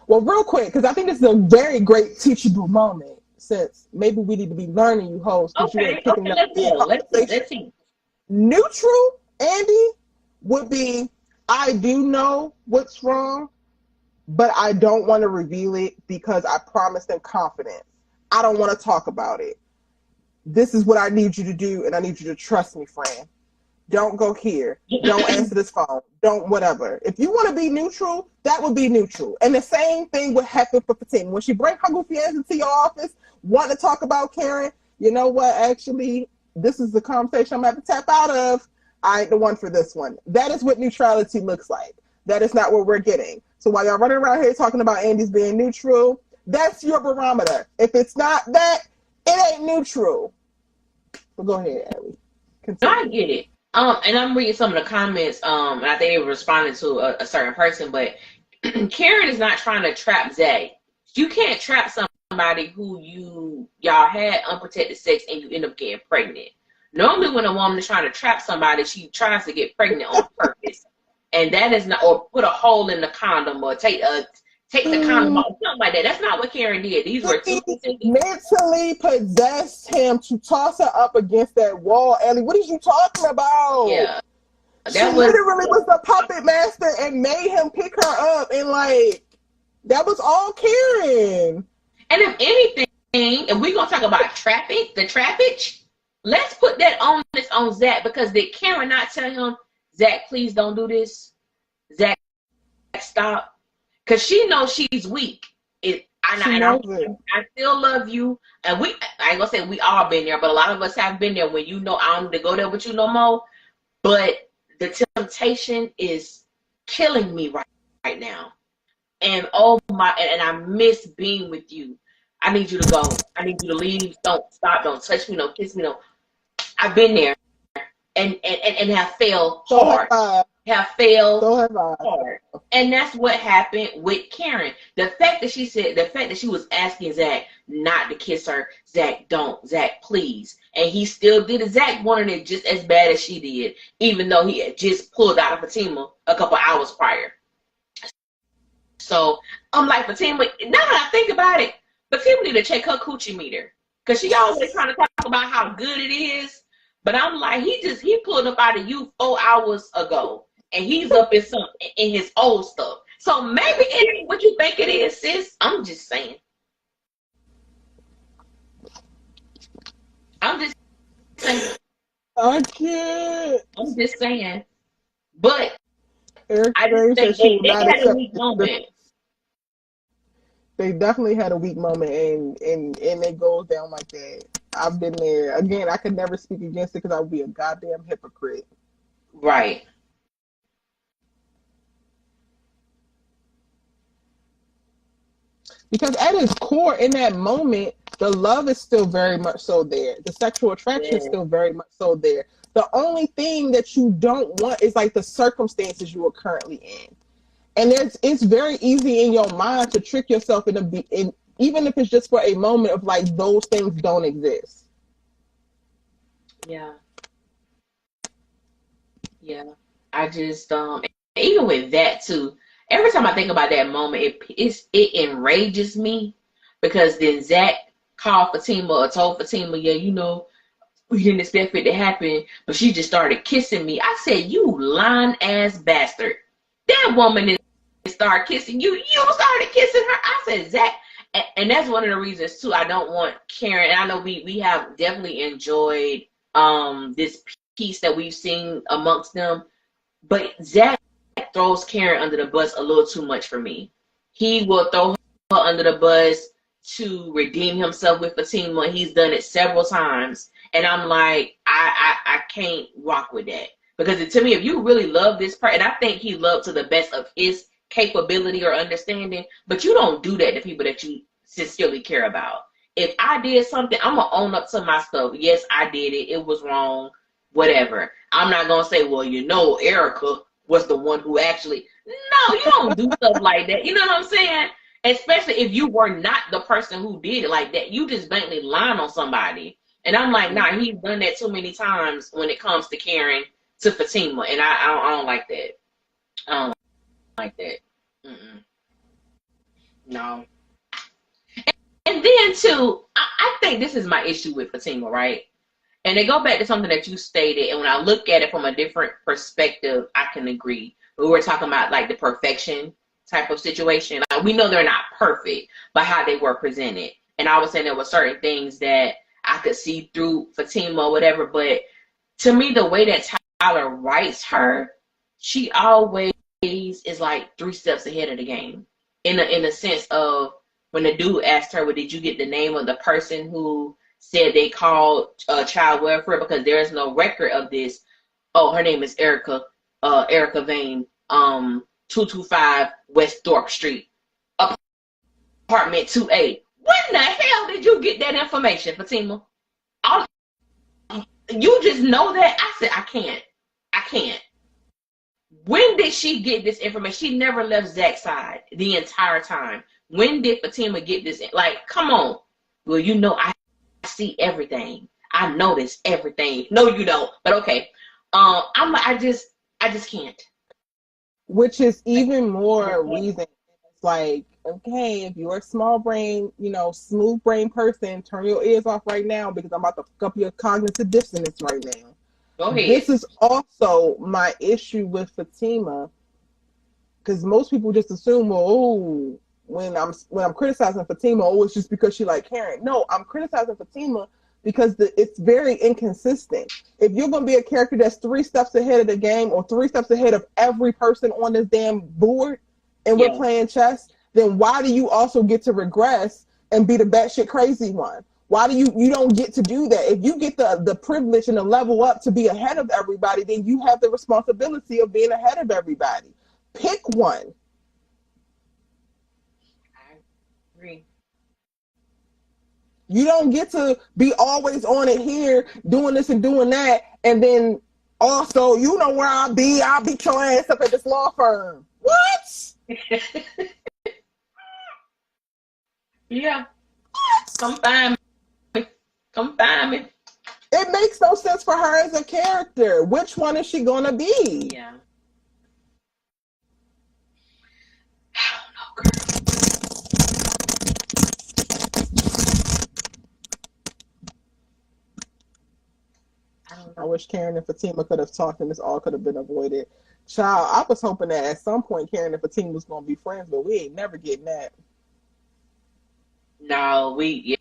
Well, real quick, because I think this is a very great teachable moment, since maybe we need to be learning, you hosts, because you ain't picking up the conversation. Let's see. Neutral, Andy, would be, I do know what's wrong, but I don't want to reveal it because I promised them confidence. I don't want to talk about it. This is what I need you to do, and I need you to trust me, friend. Don't go here. Don't answer this phone. Don't whatever. If you want to be neutral, that would be neutral. And the same thing would happen for Fatima. When she brings her goofy ass into your office, want to talk about Karen, you know what? Actually, this is the conversation I'm going to have to tap out of. I ain't the one for this one. That is what neutrality looks like. That is not what we're getting. So while y'all running around here talking about Andy's being neutral, that's your barometer. If it's not that, it ain't neutral. But go ahead, Ellie. No, I Continue. get it. And I'm reading some of the comments. And I think they were responding to a certain person, but Karen is not trying to trap Zach. You can't trap somebody who y'all had unprotected sex and you end up getting pregnant. Normally, when a woman is trying to trap somebody, she tries to get pregnant on purpose, and that is not, or put a hole in the condom, or take the condom off, something like that. That's not what Karen did. These were two She mentally possessed him to toss her up against that wall. Ellie, what are you talking about? Yeah, she literally was the puppet master and made him pick her up, and like that was all Karen. And if anything, if we're gonna talk about the trappage, let's put that on Zach, because did Karen not tell him, Zach, please don't do this? Zach, stop. Because she knows she's weak. I still love you. And I ain't gonna say we all been there, but a lot of us have been there when I don't need to go there with you no more. But the temptation is killing me right now. And and I miss being with you. I need you to go. I need you to leave. Don't stop. Don't touch me. Don't kiss me. I've been there and have failed hard. Have failed hard. And that's what happened with Karen. The fact that she was asking Zach not to kiss her, Zach, don't, Zach, please. And he still did it. Zach wanted it just as bad as she did, even though he had just pulled out of Fatima a couple hours prior. So I'm like, Fatima, now that I think about it, Fatima need to check her coochie meter. Because she always trying to talk about how good it is. But I'm like, he pulled up out of you 4 hours ago. And he's up in his old stuff. So maybe it ain't what you think it is, sis. I'm just saying. I can't. I'm just saying. But I just think they had a weak moment. They definitely had a weak moment, and it goes down like that. I've been there. Again, I could never speak against it because I would be a goddamn hypocrite. Right. Because at its core, in that moment, the love is still very much so there. The sexual attraction is still very much so there. The only thing that you don't want is like the circumstances you are currently in. And it's very easy in your mind to trick yourself in even if it's just for a moment of like those things don't exist. Yeah. Yeah. I just even with that too. Every time I think about that moment, it enrages me, because then Zach called Fatima or told Fatima, yeah, we didn't expect it to happen, but she just started kissing me. I said, you lying ass bastard. That woman started kissing you. You started kissing her. I said, Zach, and that's one of the reasons too. I don't want Karen. And I know we have definitely enjoyed this piece that we've seen amongst them, but Zach throws Karen under the bus a little too much for me. He will throw her under the bus to redeem himself with Fatima. He's done it several times, and I'm like, I can't rock with that, because to me, if you really love this person, and I think he loved to the best of his capability or understanding, but you don't do that to people that you sincerely care about. If I did something, I'm gonna own up to my stuff. Yes, I did it. It was wrong. Whatever. I'm not gonna say, well, Erica was the one who actually. No, you don't do stuff like that. You know what I'm saying? Especially if you were not the person who did it like that. You just blatantly lying on somebody. And I'm like, nah, he's done that too many times when it comes to Karen, to Fatima, and I don't like that. I don't like that. No. And then too, I think this is my issue with Fatima, right? And they go back to something that you stated, and when I look at it from a different perspective, I can agree. We were talking about like the perfection type of situation. Like, we know they're not perfect, but how they were presented. And I was saying there were certain things that I could see through Fatima or whatever, but to me, the way that Tyler writes her, she always is like 3 steps ahead of the game. In a sense of, when the dude asked her, well, did you get the name of the person who said they called child welfare, because there is no record of this. Oh, her name is Erica Vane, 225 West Thorpe Street, apartment 2A. When the hell did you get that information, Fatima? You just know that. I said, I can't. When did she get this information? She never left Zach's side the entire time. When did Fatima get this? Like, come on. Well, you know, I see everything. I notice everything. No, you don't. But okay. I'm like, I just can't. Which is even more reason. It's like, okay, if you're a small brain, smooth brain person, turn your ears off right now because I'm about to fuck up your cognitive dissonance right now. Go ahead. This is also my issue with Fatima, because most people just assume, oh, when I'm criticizing Fatima, oh, it's just because she like Karen. No, I'm criticizing Fatima because it's very inconsistent. If you're going to be a character that's 3 steps ahead of the game or 3 steps ahead of every person on this damn board, and we're playing chess, then why do you also get to regress and be the batshit crazy one? Why do you don't get to do that? If you get the privilege and the level up to be ahead of everybody, then you have the responsibility of being ahead of everybody. Pick one. I agree. You don't get to be always on it here, doing this and doing that, and then also, you know where I'll be your ass up at this law firm. What? Yeah. Come find me. Come find me. It makes no sense for her as a character. Which one is she gonna be? Yeah. I don't know, girl. I wish Karen and Fatima could have talked and this all could have been avoided. Child, I was hoping that at some point Karen and Fatima was gonna be friends, but we ain't never getting that. No, yeah.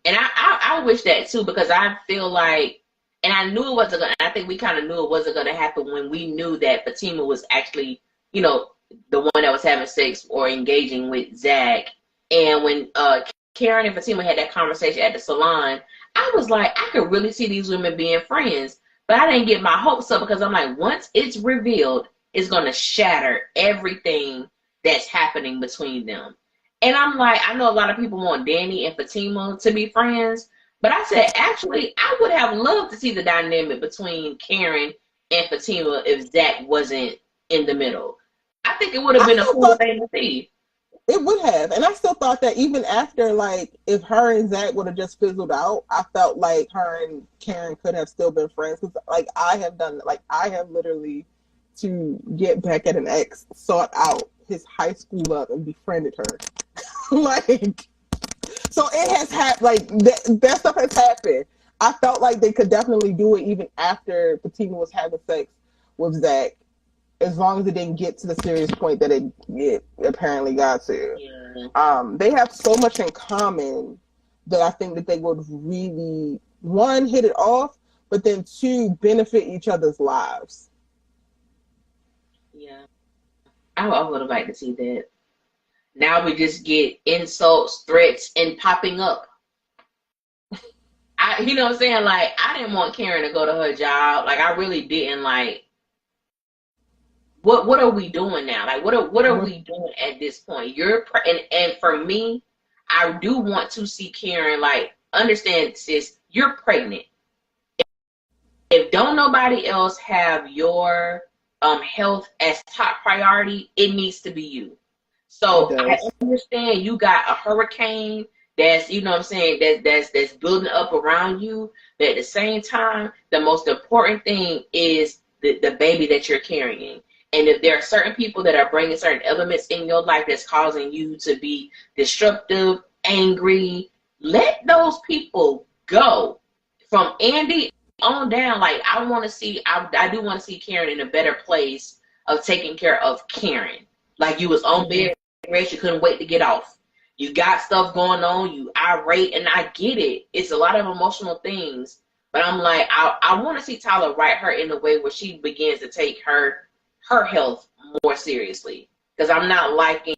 And I wish that too, because I feel like, and I knew it wasn't gonna, I think we kind of knew it wasn't gonna happen when we knew that Fatima was actually, the one that was having sex or engaging with Zach. And when Karen and Fatima had that conversation at the salon, I was like, I could really see these women being friends. But I didn't get my hopes up because I'm like, once it's revealed, it's gonna shatter everything that's happening between them. And I'm like, I know a lot of people want Danny and Fatima to be friends, but I said, actually, I would have loved to see the dynamic between Karen and Fatima if Zach wasn't in the middle. I think it would have been a cool thing to see. It would have. And I still thought that even after, like, if her and Zach would have just fizzled out, I felt like her and Karen could have still been friends. Because, I have literally, to get back at an ex, sought out his high school love and befriended her. So it has happened, that stuff has happened. I felt like they could definitely do it even after Fatima was having sex with Zach, as long as it didn't get to the serious point that it apparently got to. Yeah. They have so much in common that I think that they would really, 1, hit it off, but then 2, benefit each other's lives. Yeah. I would have liked to see that. Now we just get insults, threats, and popping up. You know what I'm saying? Like, I didn't want Karen to go to her job. Like, I really didn't. Like, what are we doing now? Like, what are we doing at this point? And for me, I do want to see Karen, like, understand, sis, you're pregnant. If don't nobody else have your health as top priority, it needs to be you. So I understand you got a hurricane that's, you know what I'm saying, that's building up around you. But at the same time, the most important thing is the baby that you're carrying. And if there are certain people that are bringing certain elements in your life that's causing you to be disruptive, angry, let those people go. From Andy on down, like, I do want to see Karen in a better place of taking care of Karen. Like, you was on bed rest, you couldn't wait to get off. You got stuff going on, you irate, and I get it. It's a lot of emotional things. But I'm like, I want to see Tyler write her in a way where she begins to take her health more seriously. Because I'm not liking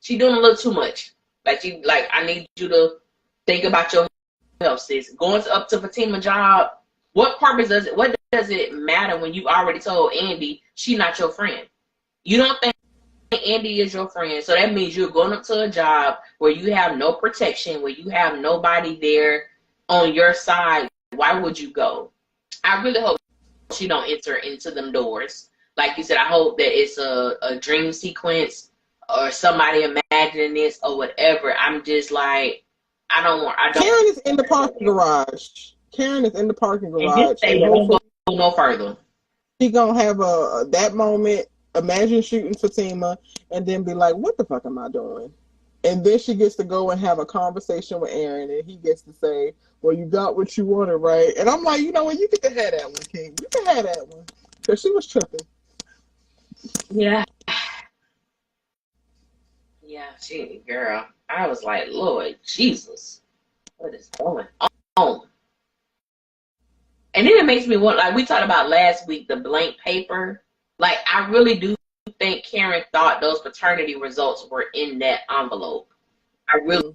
she doing a little too much. Like, I need you to think about your health, sis. Going up to Fatima's job, what does it matter when you already told Andy she's not your friend? You don't think Andy is your friend, so that means you're going up to a job where you have no protection, where you have nobody there on your side why would you go? I really hope she don't enter into them doors. Like you said, I hope that it's a dream sequence or somebody imagining this or whatever. I'm just like, I don't. Karen is in the parking garage. Karen is in the parking And garage, just say and that, don't hopefully go no further. she gonna have that moment. Imagine shooting Fatima, and then be like, "What the fuck am I doing?" And then she gets to go and have a conversation with Aaron, and he gets to say, "Well, you got what you wanted, right?" And I'm like, you know what? You get to have that one, King. You can have that one because she was tripping. Yeah. Yeah, girl. I was like, Lord Jesus, what is going on? And then it makes me want, like we talked about last week, the blank paper. Like, I really do think Karen thought those paternity results were in that envelope. I really,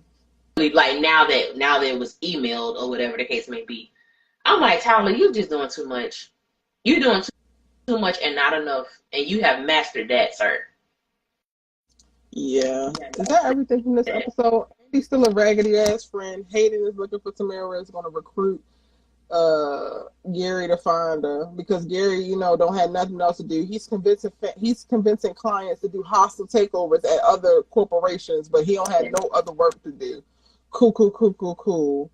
like, now that it was emailed or whatever the case may be. I'm like, Tyler, you just doing too much. You're doing too much and not enough. And you have mastered that, sir. Yeah. Is that everything from this episode? Andy's still a raggedy ass friend. Hayden is looking for Tamara, is going to recruit Gary to find her because Gary, don't have nothing else to do. He's convincing clients to do hostile takeovers at other corporations, but he don't have no other work to do. Cool.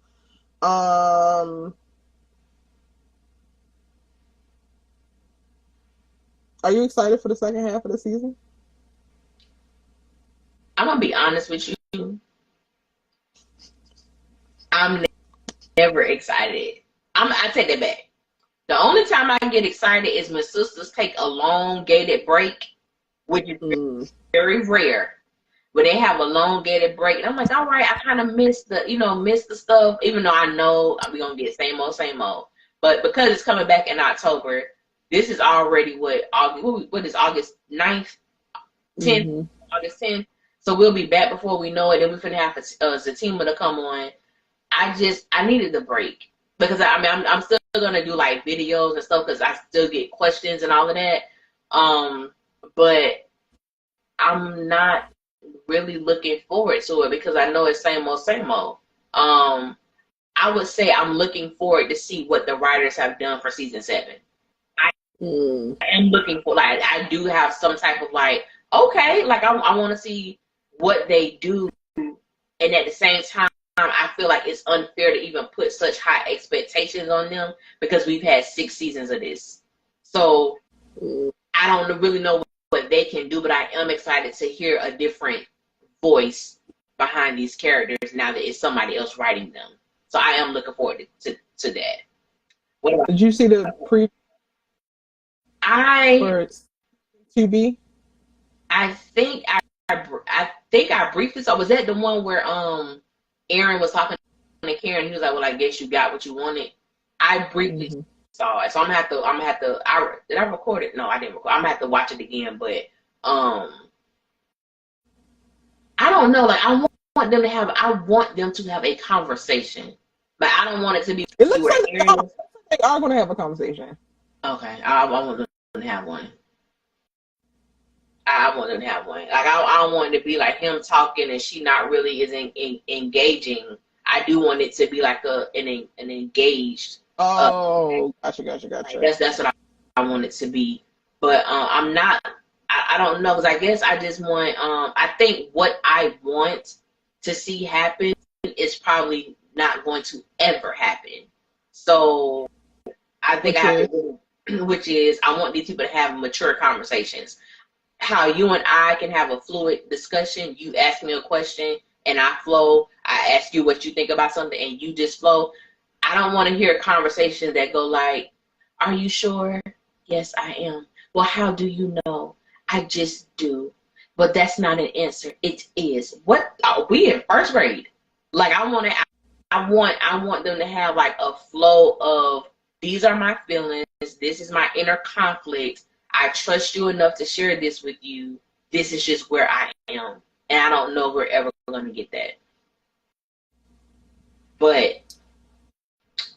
Are you excited for the second half of the season? I'm gonna be honest with you. I'm never excited. I take that back. The only time I get excited is when sisters take a elongated break, which is very rare. When they have a elongated break, and I'm like, all right, I kind of miss the stuff, even though I know we're gonna get same old. But because it's coming back in October, this is already what is August 9th, 10th, August 10th. So we'll be back before we know it, and we're gonna have Zatima to come on. I needed the break because I'm still gonna do like videos and stuff because I still get questions and all of that. But I'm not really looking forward to it because I know it's same old. I would say I'm looking forward to see what the writers have done for season 7. I am looking for, like, I do have some type of like, okay, like I want to see what they do, and at the same time, I feel like it's unfair to even put such high expectations on them because we've had 6 seasons of this. So I don't really know what they can do, but I am excited to hear a different voice behind these characters now that it's somebody else writing them. So I am looking forward to that. Did you see the preview for TV? I think I briefly saw. Was that the one where Aaron was talking to Karen? He was like, "Well, I guess you got what you wanted." I briefly saw it, so I'm gonna have to. Did I record it? No, I didn't record. I'm gonna have to watch it again, but I don't know. Like, I want them to have a conversation, but I don't want it to be. It looks like they are going to have a conversation. Okay, I want them to have one. I want them to have one. Like, I don't want it to be like him talking and she not really engaging. I do want it to be like an engaged. Gotcha. That's what I want it to be. But I'm not. I don't know, because I guess I just want. I think what I want to see happen is probably not going to ever happen. So I think which is I want these people to have mature conversations. How you and I can have a fluid discussion. You ask me a question and I flow. I ask you what you think about something and you just flow. I don't want to hear conversations that go like, "Are you sure?" "Yes, I am." "Well, how do you know?" "I just do." But that's not an answer. It is. What are we in first grade? Like, I want them to have like a flow of, these are my feelings. This is my inner conflict. I trust you enough to share this with you. This is just where I am. And I don't know if we're ever going to get that. But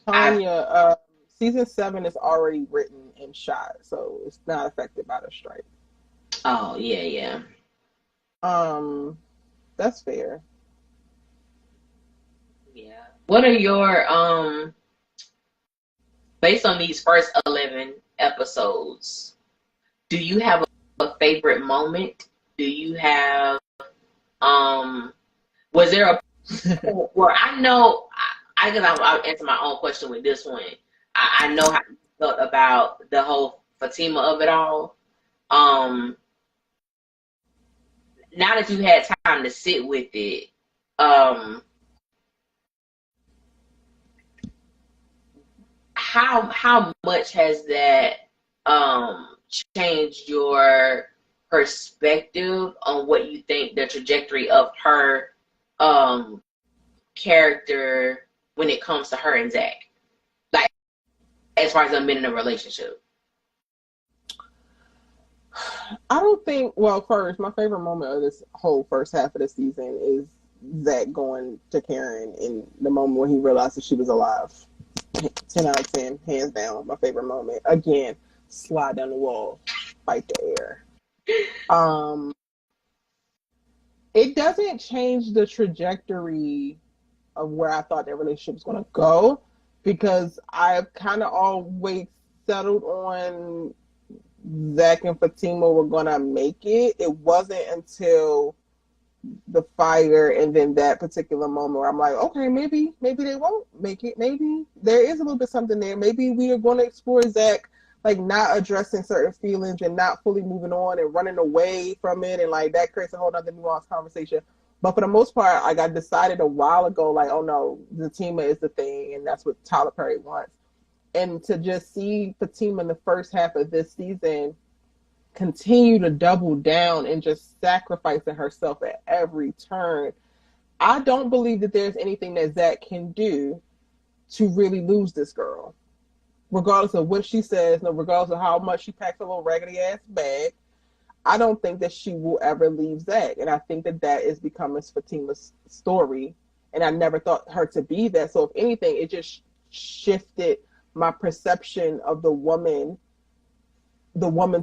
Tanya, season 7 is already written and shot, so it's not affected by the strike. Oh, yeah. That's fair. Yeah. What are your based on these first 11 episodes, do you have a favorite moment? Do you have, was there a, where I know, guess I'll answer my own question with this one. I know how you felt about the whole Fatima of it all. Now that you had time to sit with it, how much has that changed your perspective on what you think the trajectory of her character when it comes to her and Zach, like as far as them being in a relationship? I don't think, well, first, my favorite moment of this whole first half of the season is Zach going to Karen in the moment when he realized that she was alive. 10 out of 10, hands down, my favorite moment. Again, slide down the wall, fight the air. It doesn't change the trajectory of where I thought their relationship was going to go, because I've kind of always settled on Zach and Fatima were going to make it. It wasn't until the fire and then that particular moment where I'm like, okay, maybe they won't make it. Maybe there is a little bit something there. Maybe we are going to explore Zach like not addressing certain feelings and not fully moving on and running away from it, and like that creates a whole other nuanced conversation. But for the most part, I got decided a while ago, like, oh no, Fatima is the thing, and that's what Tyler Perry wants. And to just see Fatima in the first half of this season continue to double down and just sacrificing herself at every turn, I don't believe that there's anything that Zach can do to really lose this girl. Regardless of what she says, no, regardless of how much she packs a little raggedy ass bag, I don't think that she will ever leave Zach. And I think that that is becoming Fatima's story. And I never thought her to be that. So if anything, it just shifted my perception of the woman's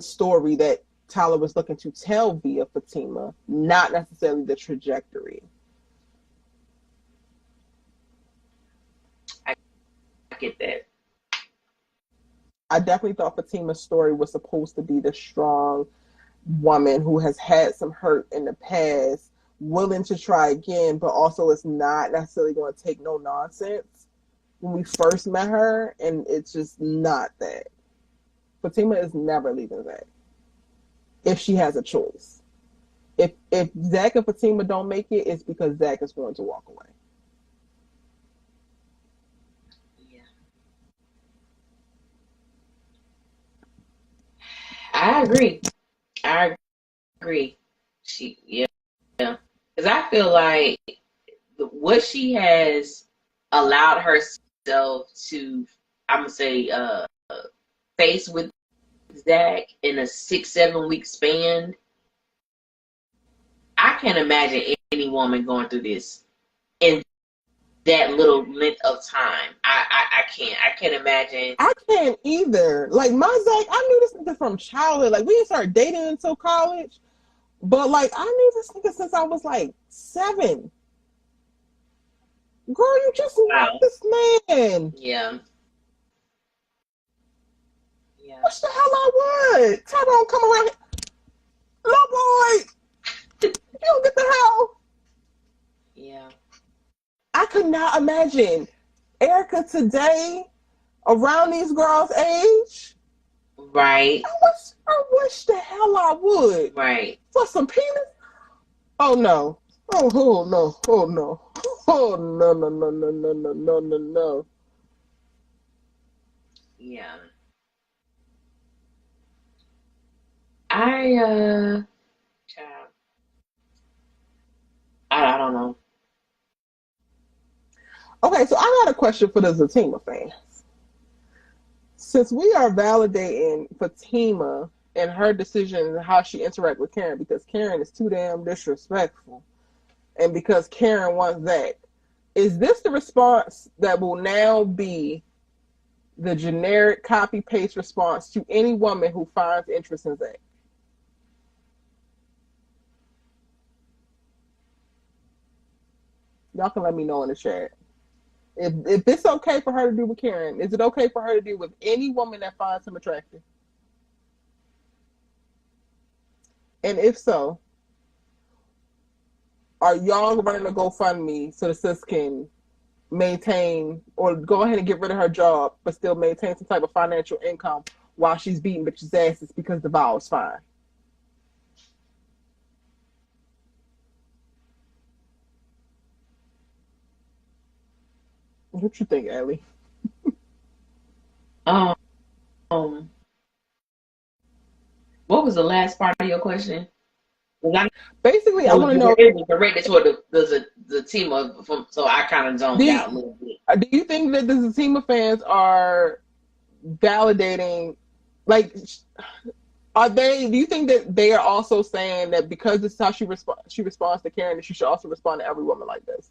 story that Tyler was looking to tell via Fatima, not necessarily the trajectory. I get that. I definitely thought Fatima's story was supposed to be the strong woman who has had some hurt in the past, willing to try again, but also is not necessarily going to take no nonsense when we first met her, and it's just not that. Fatima is never leaving Zach if she has a choice. If Zach and Fatima don't make it, it's because Zach is going to walk away. Yeah, I agree. I agree. Yeah, because I feel like what she has allowed herself to, I'm gonna say, face with Zach in a 6-7 week span, I can't imagine any woman going through this in that little length of time. I can't imagine. I can't either. Like my Zach, I knew this nigga from childhood. Like we didn't start dating until college, but like I knew this nigga since I was like 7. Girl, you just love this man. Yeah. What the hell I would? Tyrone come around here. No boy. You don't get the hell. Yeah. I could not imagine Erica today around these girls' age. Right. I wish the hell I would. Right. For some penis? Oh no. Oh no. Oh no. Oh no. Yeah. I don't know. Okay, so I got a question for the Fatima fans. Since we are validating Fatima and her decision and how she interacts with Karen, because Karen is too damn disrespectful, and because Karen wants Zach, is this the response that will now be the generic copy-paste response to any woman who finds interest in Zach? Y'all can let me know in the chat. If it's okay for her to do with Karen, is it okay for her to do with any woman that finds him attractive? And if so, are y'all running a GoFundMe so the sis can maintain or go ahead and get rid of her job, but still maintain some type of financial income while she's beating bitches' asses because the vow is fine? What you think, Ellie? Um, what was the last part of your question? Basically, I No, want to know. it was directed toward the team so I kind of zoned Do out a little bit. do you think that the team of fans are validating, like, are they? Do you think that they are also saying that because this is how she responds to Karen, that she should also respond to every woman like this?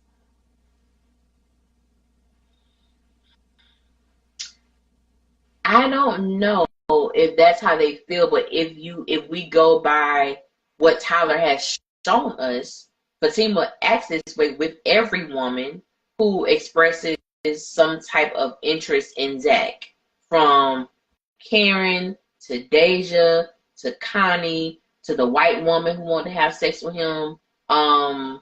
I don't know if that's how they feel, but if we go by what Tyler has shown us, Fatima acts this way with every woman who expresses some type of interest in Zach, from Karen to Deja to Connie to the white woman who wanted to have sex with him. I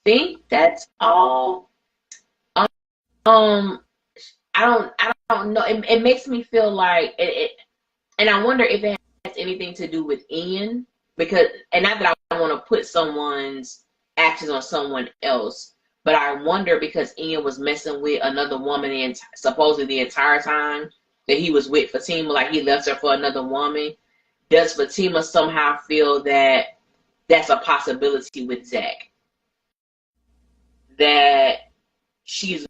think that's all. Um, I don't know. It makes me feel like and I wonder if it has anything to do with Ian, because, and not that I want to put someone's actions on someone else, but I wonder because Ian was messing with another woman supposedly the entire time that he was with Fatima, like he left her for another woman. Does Fatima somehow feel that that's a possibility with Zach? That she's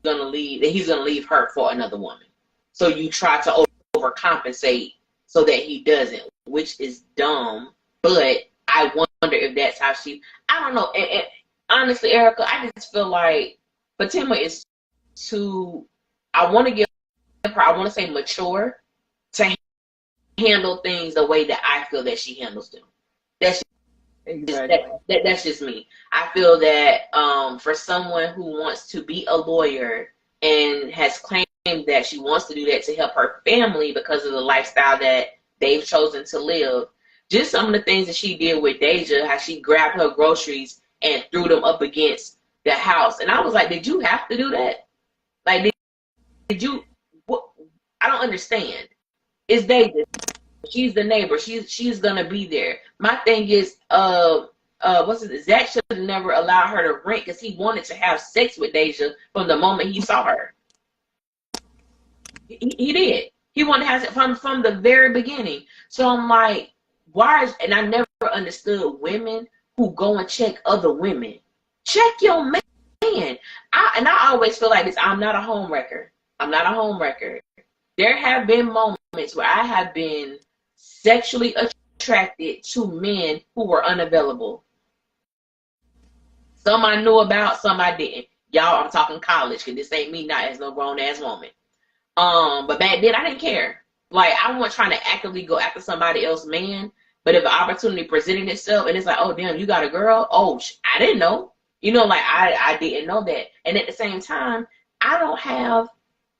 gonna leave, that he's gonna leave her for another woman. So you try to overcompensate so that he doesn't, which is dumb. But I wonder if that's how I don't know. And honestly, Erica, I just feel like Fatima is too, I want to give her, I want to say mature to handle things the way that I feel that she handles them. That's Exactly. That's just me. I feel that for someone who wants to be a lawyer and has claimed that she wants to do that to help her family because of the lifestyle that they've chosen to live, just some of the things that she did with Deja, how she grabbed her groceries and threw them up against the house. And I was like, did you have to do that? Like, did you? What? I don't understand. It's Deja. She's the neighbor. She's gonna be there. My thing is, what's it? Zach should have never allowed her to rent because he wanted to have sex with Deja from the moment he saw her. He did. He wanted to have sex from the very beginning. So I'm like, and I never understood women who go and check other women. Check your man. I always feel like this. I'm not a home wrecker. I'm not a home wrecker. There have been moments where I have been sexually attracted to men who were unavailable. Some I knew about, some I didn't. Y'all, I'm talking college, because this ain't me not as no grown ass woman. But back then I didn't care. Like, I wasn't trying to actively go after somebody else's man. But if an opportunity presented itself and it's like, oh damn, you got a girl? Oh, I didn't know. You know, like I didn't know that. And at the same time, I don't have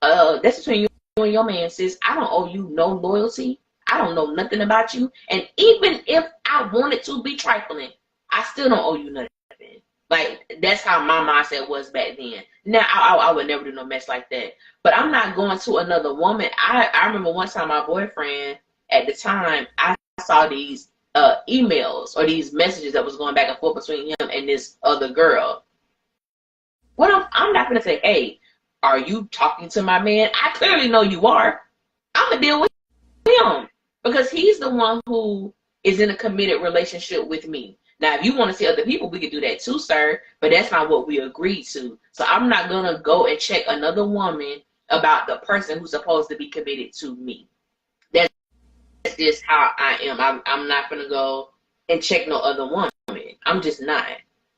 that's between you and your man, sis. I don't owe you no loyalty. I don't know nothing about you. And even if I wanted to be trifling, I still don't owe you nothing. Like, that's how my mindset was back then. Now, I would never do no mess like that. But I'm not going to another woman. I remember one time my boyfriend, at the time, I saw these emails or these messages that was going back and forth between him and this other girl. Well, I'm not going to say, hey, are you talking to my man? I clearly know you are. I'm going to deal with him because he's the one who is in a committed relationship with me. Now, if you want to see other people, we could do that too, sir, but that's not what we agreed to. So I'm not going to go and check another woman about the person who's supposed to be committed to me. That's just how I am. I'm not going to go and check no other woman. I'm just not.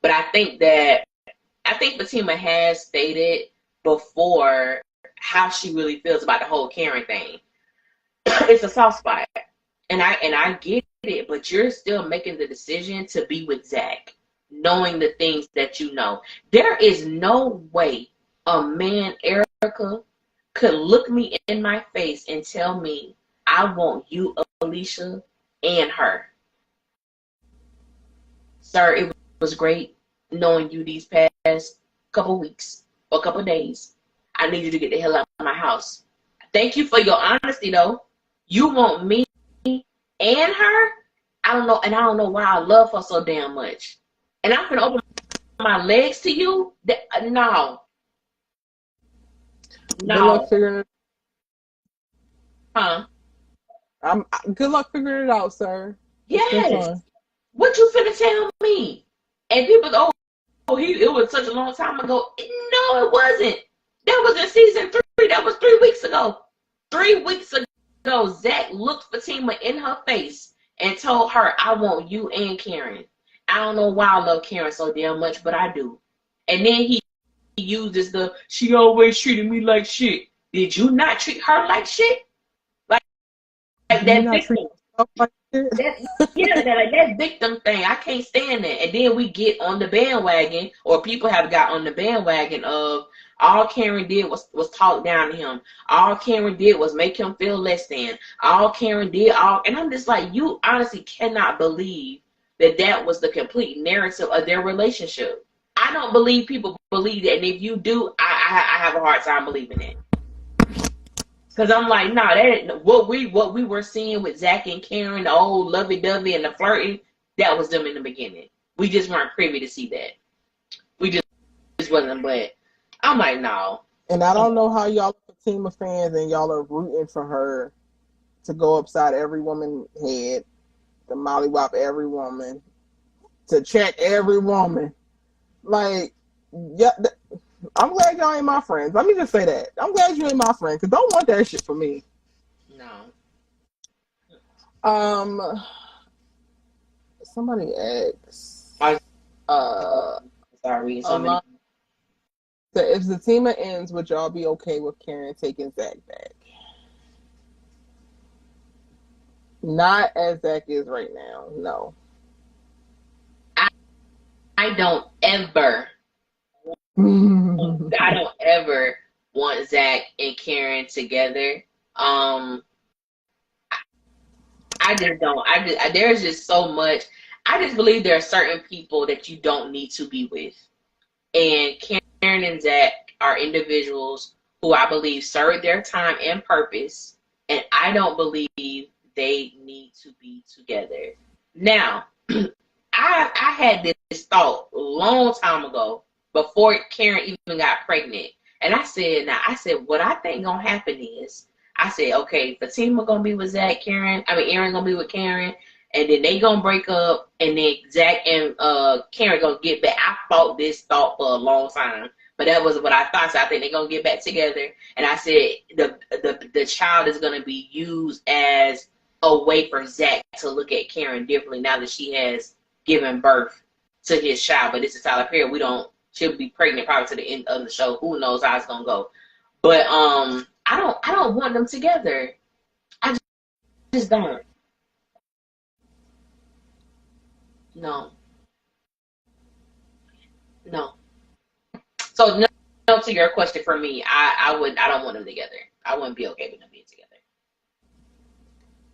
But I think Fatima has stated before how she really feels about the whole Karen thing. It's a soft spot. And I get it, but you're still making the decision to be with Zach. knowing the things that you know. There is no way a man, Erica, could look me in my face and tell me, I want you, Alicia, and her. Sir, it was great knowing you these past couple weeks or couple days. I need you to get the hell out of my house. Thank you for your honesty, though. You want me and her? I don't know, and I don't know why I love her so damn much. And I'm gonna open my legs to you? No. Good luck figuring it. Huh? Good luck figuring it out, sir. Yes. What you finna tell me? And people go, it was such a long time ago. No, it wasn't. That was in season 3. That was 3 weeks ago. 3 weeks ago, Zach looked Fatima in her face and told her, I want you and Karen. I don't know why I love Karen so damn much, but I do. And then he uses she always treated me like shit. Did you not treat her like shit? Like that victim. Like that victim thing. I can't stand that. And then we get on the bandwagon, or people have got on the bandwagon of all Karen did was talk down to him. All Karen did was make him feel less than. All Karen did, and I'm just like, you honestly cannot believe that was the complete narrative of their relationship. I don't believe people believe that, and if you do, I have a hard time believing it. Because I'm like, nah, what we were seeing with Zach and Karen, the old lovey-dovey and the flirting, that was them in the beginning. We just weren't privy to see that. We just wasn't, but I'm like, no. And I don't know how y'all are a team of fans and y'all are rooting for her to go upside every woman's head, to mollywop every woman, to check every woman. Like, yeah, I'm glad y'all ain't my friends. Let me just say that. I'm glad you ain't my friend, because don't want that shit for me. No. Somebody asked. Sorry, so many. So if Fatima ends, would y'all be okay with Karen taking Zach back? Not as Zach is right now. No. I don't ever want Zach and Karen together. I just don't. There's just so much. I just believe there are certain people that you don't need to be with. And Karen and Zach are individuals who I believe serve their time and purpose. And I don't believe they need to be together. Now, I had this thought a long time ago, before Karen even got pregnant. And I said, what I think gonna happen is, I said, okay, Fatima gonna be with Aaron gonna be with Karen, and then they gonna break up, and then Zach and Karen gonna get back. I thought this thought for a long time, but that was what I thought. So I think they're gonna get back together. And I said the child is gonna be used as a way for Zach to look at Karen differently now that she has given birth to his child. But this is Tyler Perry. She'll be pregnant probably to the end of the show. Who knows how it's gonna go? But I don't want them together. I just don't. No. So no to your question, for me, I don't want them together. I wouldn't be okay with them being together.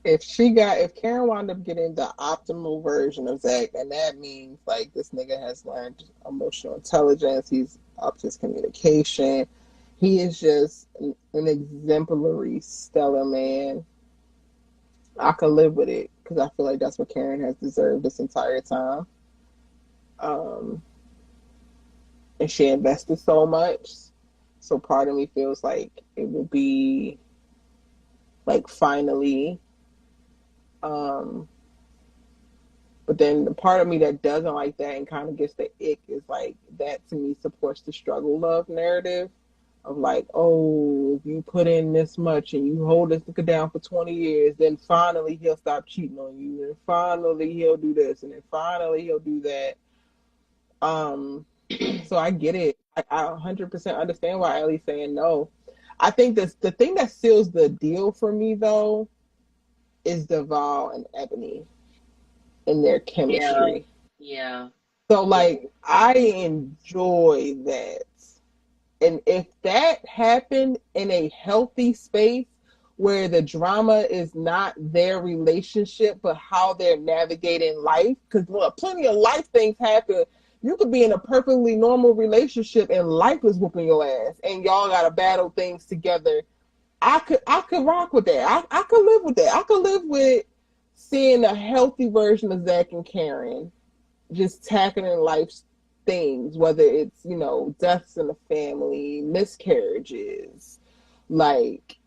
If Karen wound up getting the optimal version of Zach, and that means like this nigga has learned emotional intelligence, he's upped his communication, he is just an exemplary, stellar man, I could live with it, because I feel like that's what Karen has deserved this entire time. And she invested so much, so part of me feels like it would be like finally. But then the part of me that doesn't like that and kind of gets the ick is like, that to me supports the struggle love narrative of like, oh, if you put in this much and you hold this nigga down for 20 years, then finally he'll stop cheating on you, and finally he'll do this, and then finally he'll do that. So I get it. I 100% understand why Ellie's saying no. I think the thing that seals the deal for me though is Deval and Ebony and their chemistry. Yeah. So like I enjoy that. And if that happened in a healthy space where the drama is not their relationship, but how they're navigating life, because plenty of life things happen. You could be in a perfectly normal relationship and life is whooping your ass, and y'all got to battle things together. I could rock with that. I could live with that. I could live with seeing a healthy version of Zach and Karen just tackling life's things, whether it's, deaths in the family, miscarriages, like,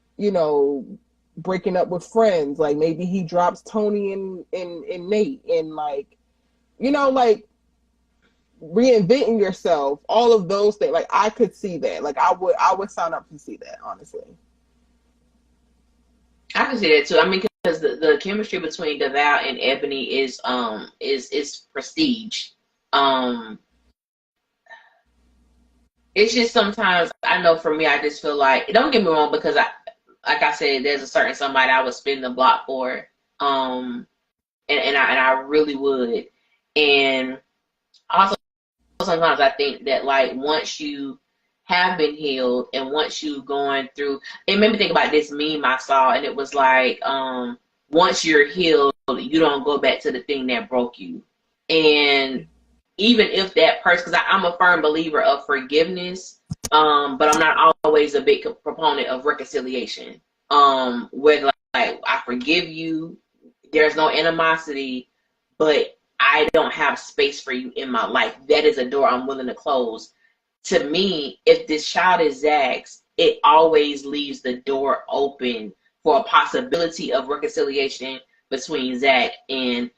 breaking up with friends. Like maybe he drops Tony and Nate, and like, like reinventing yourself, all of those things. Like I could see that. Like I would sign up to see that, honestly. I can see that too. I mean, because the chemistry between DeVal and Ebony is prestige. It's just sometimes I know for me, I just feel like, don't get me wrong, because like I said, there's a certain somebody I would spin the block for, and I really would, and also sometimes I think that like once you have been healed and once you going through, it made me think about this meme I saw, and it was like, once you're healed, you don't go back to the thing that broke you. And even if that person, because I'm a firm believer of forgiveness, but I'm not always a big proponent of reconciliation. Where like I forgive you, there's no animosity, but I don't have space for you in my life. That is a door I'm willing to close. To me, if this child is Zach's, it always leaves the door open for a possibility of reconciliation between Zach and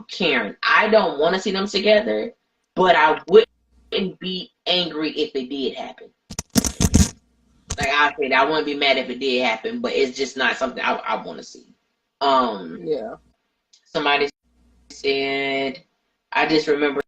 Karen. I don't want to see them together, but I wouldn't be angry if it did happen. Like I said, I wouldn't be mad if it did happen, but it's just not something I want to see. Yeah. Somebody said, I just remember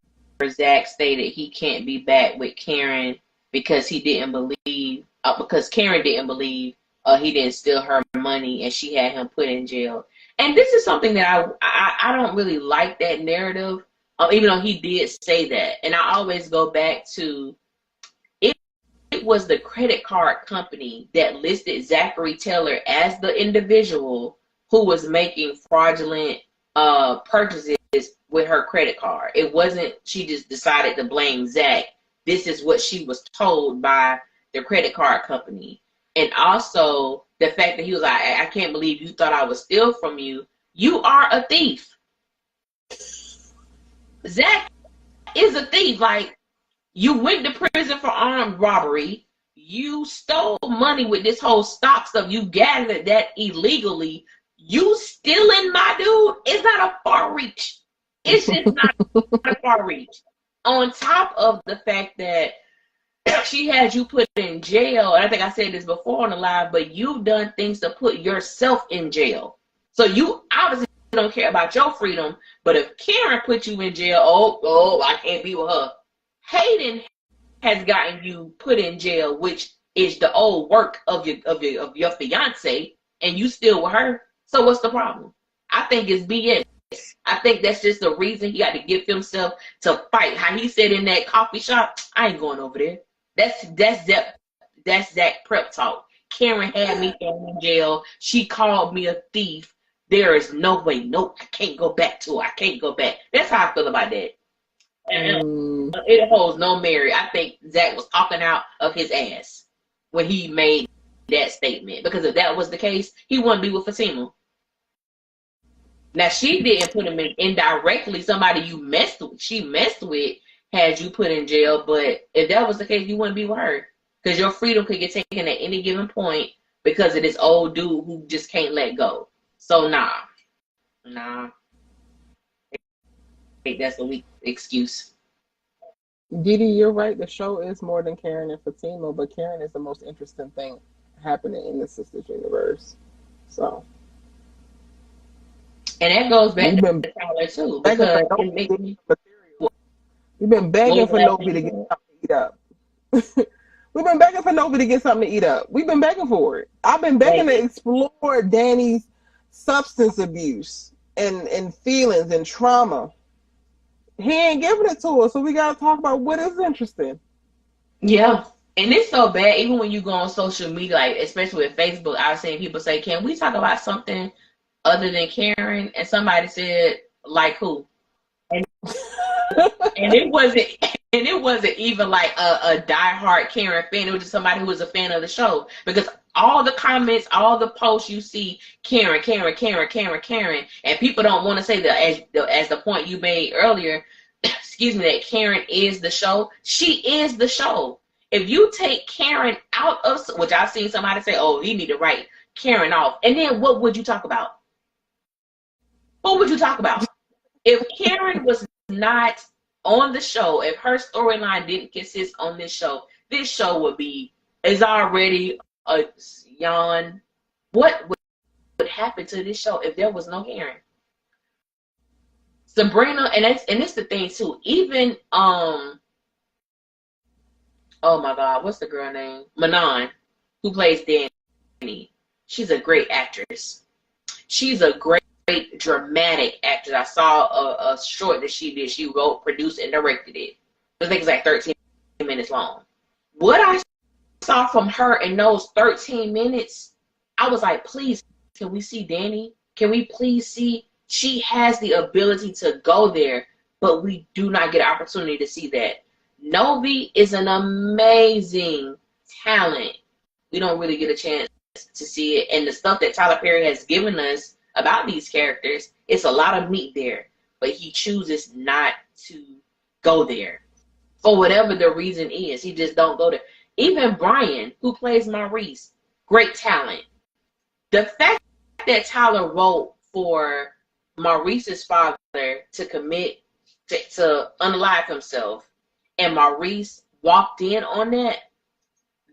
Zach stated he can't be back with Karen because he didn't believe, because Karen didn't believe he didn't steal her money and she had him put in jail. And this is something that I don't really like that narrative, even though he did say that. And I always go back to, it was the credit card company that listed Zachary Taylor as the individual who was making fraudulent purchases with her credit card. It wasn't, she just decided to blame Zach. This is what she was told by the credit card company. And also the fact that he was like, I can't believe you thought I would steal from you. You are a thief. Zach is a thief. Like, you went to prison for armed robbery. You stole money with this whole stock stuff. You gathered that illegally. You stealing, my dude, is not a far reach. It's just not a far reach. On top of the fact that she had you put in jail, and I think I said this before on the live, but you've done things to put yourself in jail. So you obviously don't care about your freedom, but if Karen put you in jail, oh, I can't be with her. Hayden has gotten you put in jail, which is the old work of your fiance, and you still with her. So what's the problem? I think it's BS. I think that's just the reason he got to give himself to fight. How he said in that coffee shop, I ain't going over there. That's Zach prep talk. Karen had me in jail. She called me a thief. There is no way. Nope, I can't go back to her. I can't go back. That's how I feel about that. And it holds no merit. I think Zach was talking out of his ass when he made that statement. Because if that was the case, he wouldn't be with Fatima. Now, she didn't put him in indirectly. Somebody she messed with, had you put in jail. But if that was the case, you wouldn't be with her. Because your freedom could get taken at any given point because of this old dude who just can't let go. So, nah. I think that's a weak excuse. Didi, you're right. The show is more than Karen and Fatima, but Karen is the most interesting thing happening in the Sisters universe. So. And that goes back to Tyler too, because it makes me. We've been begging for Novi to get something to eat up. We've been begging for Novi to get something to eat up. We've been begging for it. I've been begging to explore Danny's substance abuse and feelings and trauma. He ain't giving it to us, so we gotta talk about what is interesting. Yeah. And it's so bad, even when you go on social media, like especially with Facebook, I've seen people say, "Can we talk about something other than Karen?" And somebody said, "Like who?" And and it wasn't even like a diehard Karen fan. It was just somebody who was a fan of the show. Because all the comments, all the posts you see, Karen, Karen, Karen, Karen, Karen, and people don't want to say that as the point you made earlier, excuse me, that Karen is the show. She is the show. If you take Karen out of, which I've seen somebody say, "Oh, you need to write Karen off," and then what would you talk about? What would you talk about? If Karen was not on the show, if her storyline didn't consist on this show would be is already a yawn. What would happen to this show if there was no Karen? Sabrina, and it's the thing too. Even oh my God, what's the girl name? Manon, who plays Danny. She's a great actress. She's a great dramatic actress. I saw a short that she did. She wrote, produced, and directed it. I think it's like 13 minutes long. What I saw from her in those 13 minutes, I was like, please, can we see Danny? Can we please see? She has the ability to go there, but we do not get an opportunity to see that. Novi is an amazing talent. We don't really get a chance to see it. And the stuff that Tyler Perry has given us about these characters, it's a lot of meat there, but he chooses not to go there for whatever the reason is. He just don't go there. Even Brian, who plays Maurice, great talent. The fact that Tyler wrote for Maurice's father to commit to unalive himself, and Maurice walked in on that,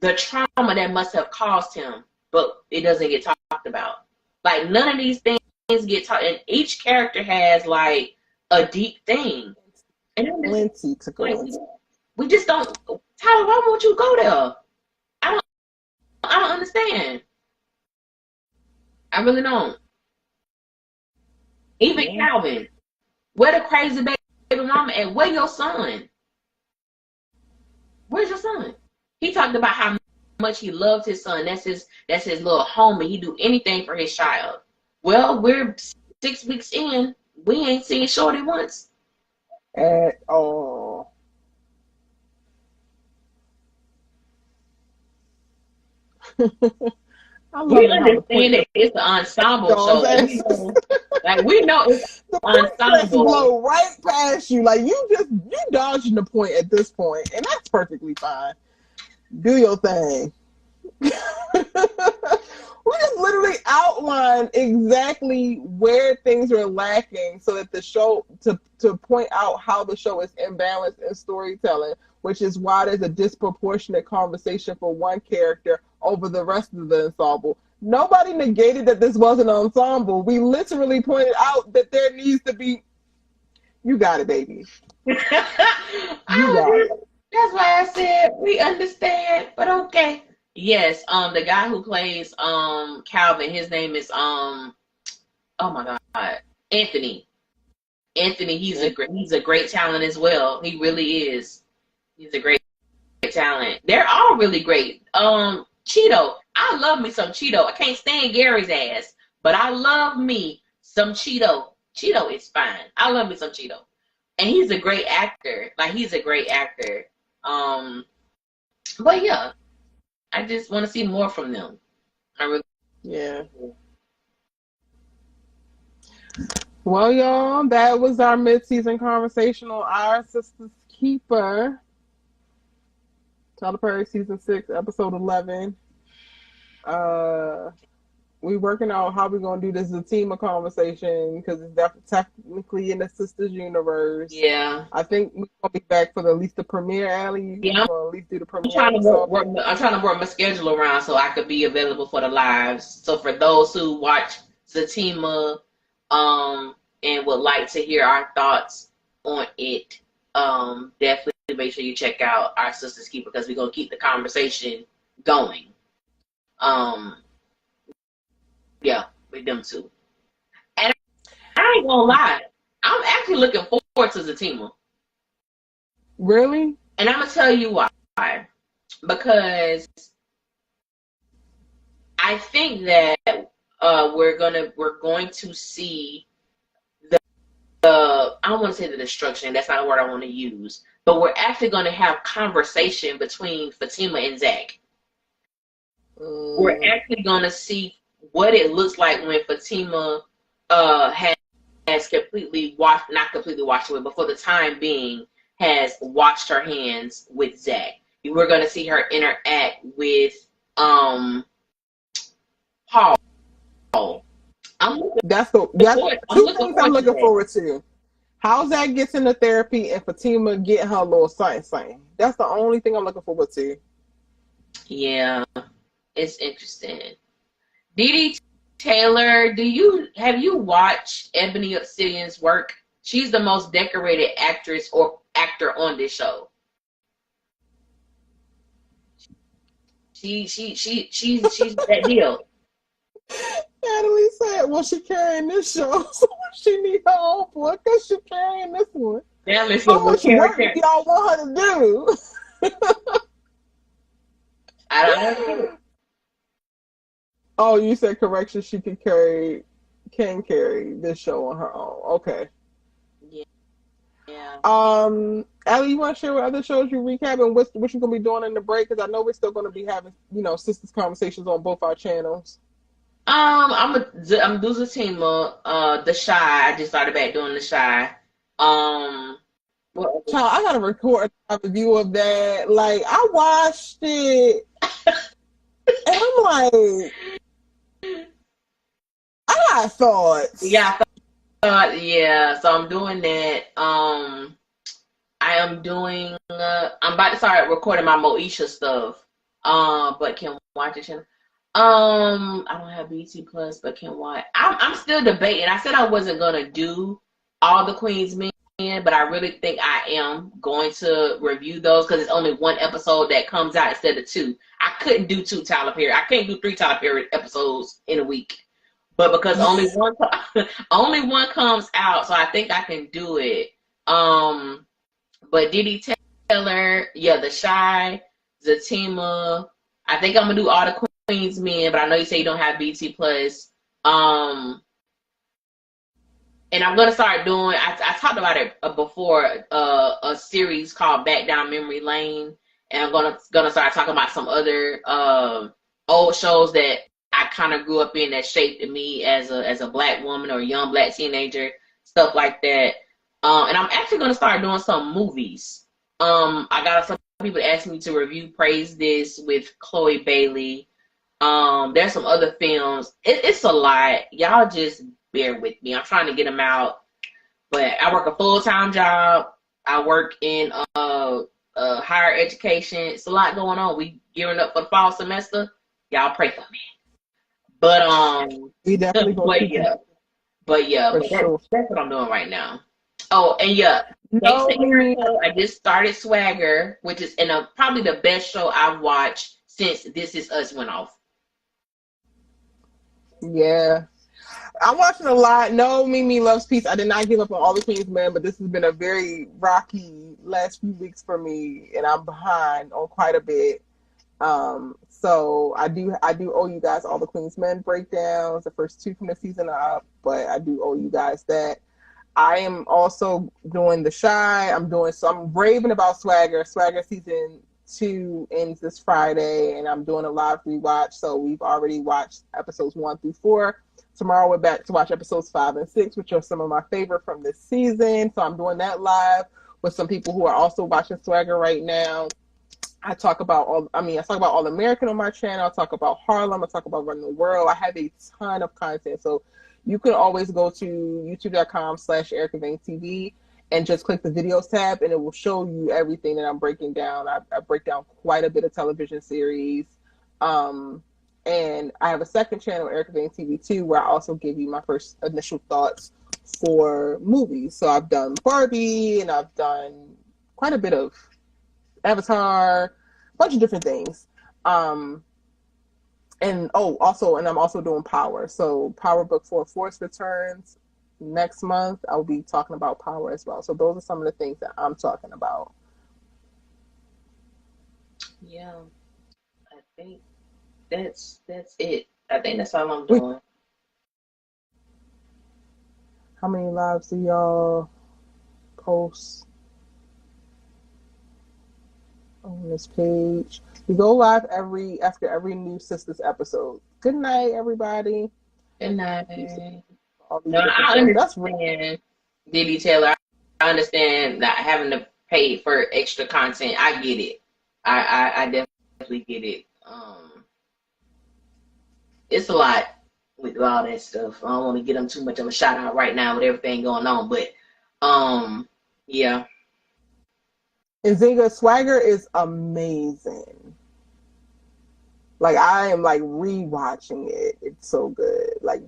the trauma that must have caused him, but it doesn't get talked about. Like, none of these things get taught, and each character has like a deep thing. And Plenty to go like, into. we just don't. Tyler, why won't you go there? I don't understand. I really don't. Even Calvin, where the crazy baby mama and where your son? Where's your son? He talked about how much he loves his son. That's his little homie. He do anything for his child. Well, we're 6 weeks in. We ain't seen Shorty once. At all. I love We understand that it's an ensemble show. We know it's the ensemble. Blow right past you. Like you dodging the point at this point, and that's perfectly fine. Do your thing. We just literally outline exactly where things are lacking so that the show to point out how the show is imbalanced in storytelling, which is why there's a disproportionate conversation for one character over the rest of the ensemble. Nobody negated that this was an ensemble. We literally pointed out that there needs to be. You got it, baby. You got it. That's why I said we understand, but okay. Yes, the guy who plays Calvin, his name is oh my God, Anthony. Anthony, he's a great talent as well. He really is. He's a great talent. They're all really great. Cheeto, I love me some Cheeto. I can't stand Gary's ass, but I love me some Cheeto. Cheeto is fine. I love me some Cheeto, and he's a great actor. Like, he's a great actor. But yeah, I just want to see more from them. I really. Yeah. Well, y'all, that was our mid-season conversation on Our Sister's Keeper. Tyler Perry season 6, episode 11. We working out how we're gonna do this FATIMA conversation because it's technically in the Sisters universe. Yeah. I think we're gonna be back for at least the premiere, Allie. Yeah. We'll at least do the premiere. I'm trying to work my schedule around so I could be available for the lives. So for those who watch FATIMA, and would like to hear our thoughts on it, definitely make sure you check out Our Sister's Keeper because we're gonna keep the conversation going. Yeah, with them too. And I ain't gonna lie, I'm actually looking to Zatima. Really? And I'm gonna tell you why. Because I think that we're going to see the I don't want to say the destruction. That's not a word I want to use. But we're actually going to have conversation between Fatima and Zach. We're actually going to see what it looks like when Fatima has completely not completely washed away, but for the time being has washed her hands with Zach. We're going to see her interact with Paul. That's two things I'm looking forward to. How Zach gets into therapy and Fatima getting her little something. That's the only thing I'm looking forward to. Yeah, it's interesting. Dee Taylor, have you watched Ebony Obsidian's work? She's the most decorated actress or actor on this show. She's that deal. Natalie said, well, she carrying this show, so she need her own book because she carrying this one. Damn, how much work do y'all want her to do? I don't know. Oh, you said correction, she can carry this show on her own. Okay. Yeah. Allie, you want to share what other shows you recap and what you're going to be doing in the break? Because I know we're still going to be having, sisters conversations on both our channels. I'm do Zatima, The Shy. I just started back doing The Shy. Child, I gotta record a review of that. Like, I watched it, and I'm like, I got thoughts. Yeah, yeah. So I'm doing that. I am doing. I'm about to start recording my Moesha stuff. But can watch the channel. I don't have BT Plus, but can watch. I'm still debating. I said I wasn't gonna do all the Queen's Men, but I really think I am going to review those because it's only one episode that comes out instead of two. I couldn't do 2 Tyler Perry. I can't do 3 Tyler Perry episodes in a week, but because only one comes out, so I think I can do it. But Diddy Taylor, yeah, The Shy, Zatima. I think I'm gonna do all the Queen's Men, but I know you say you don't have BT Plus. And I'm gonna start doing. I talked about it before. A series called Back Down Memory Lane, and I'm gonna start talking about some other old shows that I kind of grew up in that shaped me as a Black woman or a young Black teenager, stuff like that. And I'm actually gonna start doing some movies. I got some people asking me to review Praise This with Chloe Bailey. There's some other films. It's a lot. Y'all just bear with me. I'm trying to get them out. But I work a full-time job. I work in higher education. It's a lot going on. We gearing up for the fall semester. Y'all pray for me. But we definitely but that's what I'm doing right now. Oh, and yeah, I just started Swagger, which is probably the best show I've watched since This Is Us went off. Yeah. I'm watching a lot. No, Mimi Loves Peace. I did not give up on all the Queen's Men, but this has been a very rocky last few weeks for me, and I'm behind on quite a bit. So I do owe you guys all the Queen's Men breakdowns. The first 2 from the season are up, but I do owe you guys that. I am also doing The Shy. I'm raving about Swagger. Swagger season 2 ends this Friday, and I'm doing a live rewatch. So we've already watched episodes 1 through 4. Tomorrow we're back to watch episodes 5 and 6, which are some of my favorite from this season. So I'm doing that live with some people who are also watching Swagger right now. I talk about All American on my channel. I talk about Harlem. I talk about Running the World. I have a ton of content. So you can always go to youtube.com/EricaVaneTV and just click the videos tab, and it will show you everything that I'm breaking down. I break down quite a bit of television series. And I have a second channel, Erica Vane TV 2, where I also give you my first initial thoughts for movies. So I've done Barbie, and I've done quite a bit of Avatar, a bunch of different things. And I'm also doing Power. So Power Book 4 Force Returns next month, I'll be talking about power as well. So those are some of the things that I'm talking about. Yeah, I think that's it. I think that's all I'm doing. How many lives do y'all post on this page? We go live after every new Sisters episode. Good night, everybody. Good night. No, I understand, Diddy Taylor. I understand not having to pay for extra content. I get it. I definitely get it. It's a lot with all that stuff. I don't want to get them too much of a shout out right now with everything going on, but yeah. And Zinga Swagger is amazing. Like, I am like rewatching it. It's so good. Like,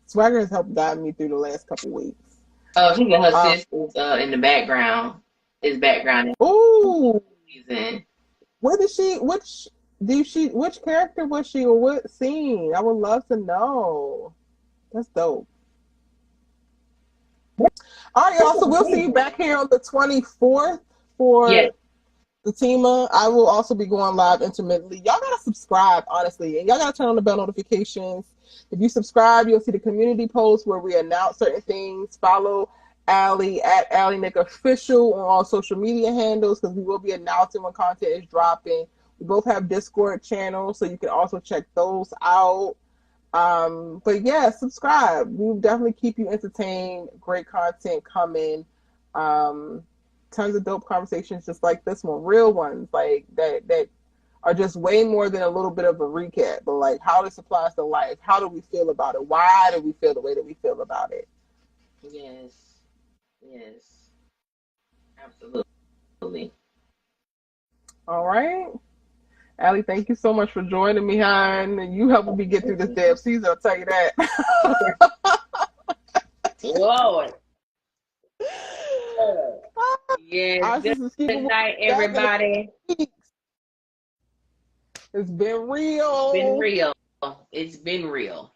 Swagger has helped guide me through the last couple weeks. Oh, she got her sisters in the background. His background. Ooh. Season. What did she? Which character was she, or what scene? I would love to know. That's dope. All right, y'all. So we'll see you back here on the 24th for FATIMA. I will also be going live intermittently. Y'all gotta subscribe, honestly, and y'all gotta turn on the bell notifications. If you subscribe, you'll see the community posts where we announce certain things. Follow Allie at Allie Nick Official on all social media handles, because we will be announcing when content is dropping. We both have Discord channels, so you can also check those out. But yeah, subscribe. We will definitely keep you entertained. Great content coming. Tons of dope conversations just like this one. Real ones like that are just way more than a little bit of a recap, but like how this applies to life. How do we feel about it? Why do we feel the way that we feel about it? Yes. Absolutely. All right. Allie, thank you so much for joining me, hon. You helping me get through this damn season, I'll tell you that. Lord. Yes. Good night, everybody. It's been real. It's been real.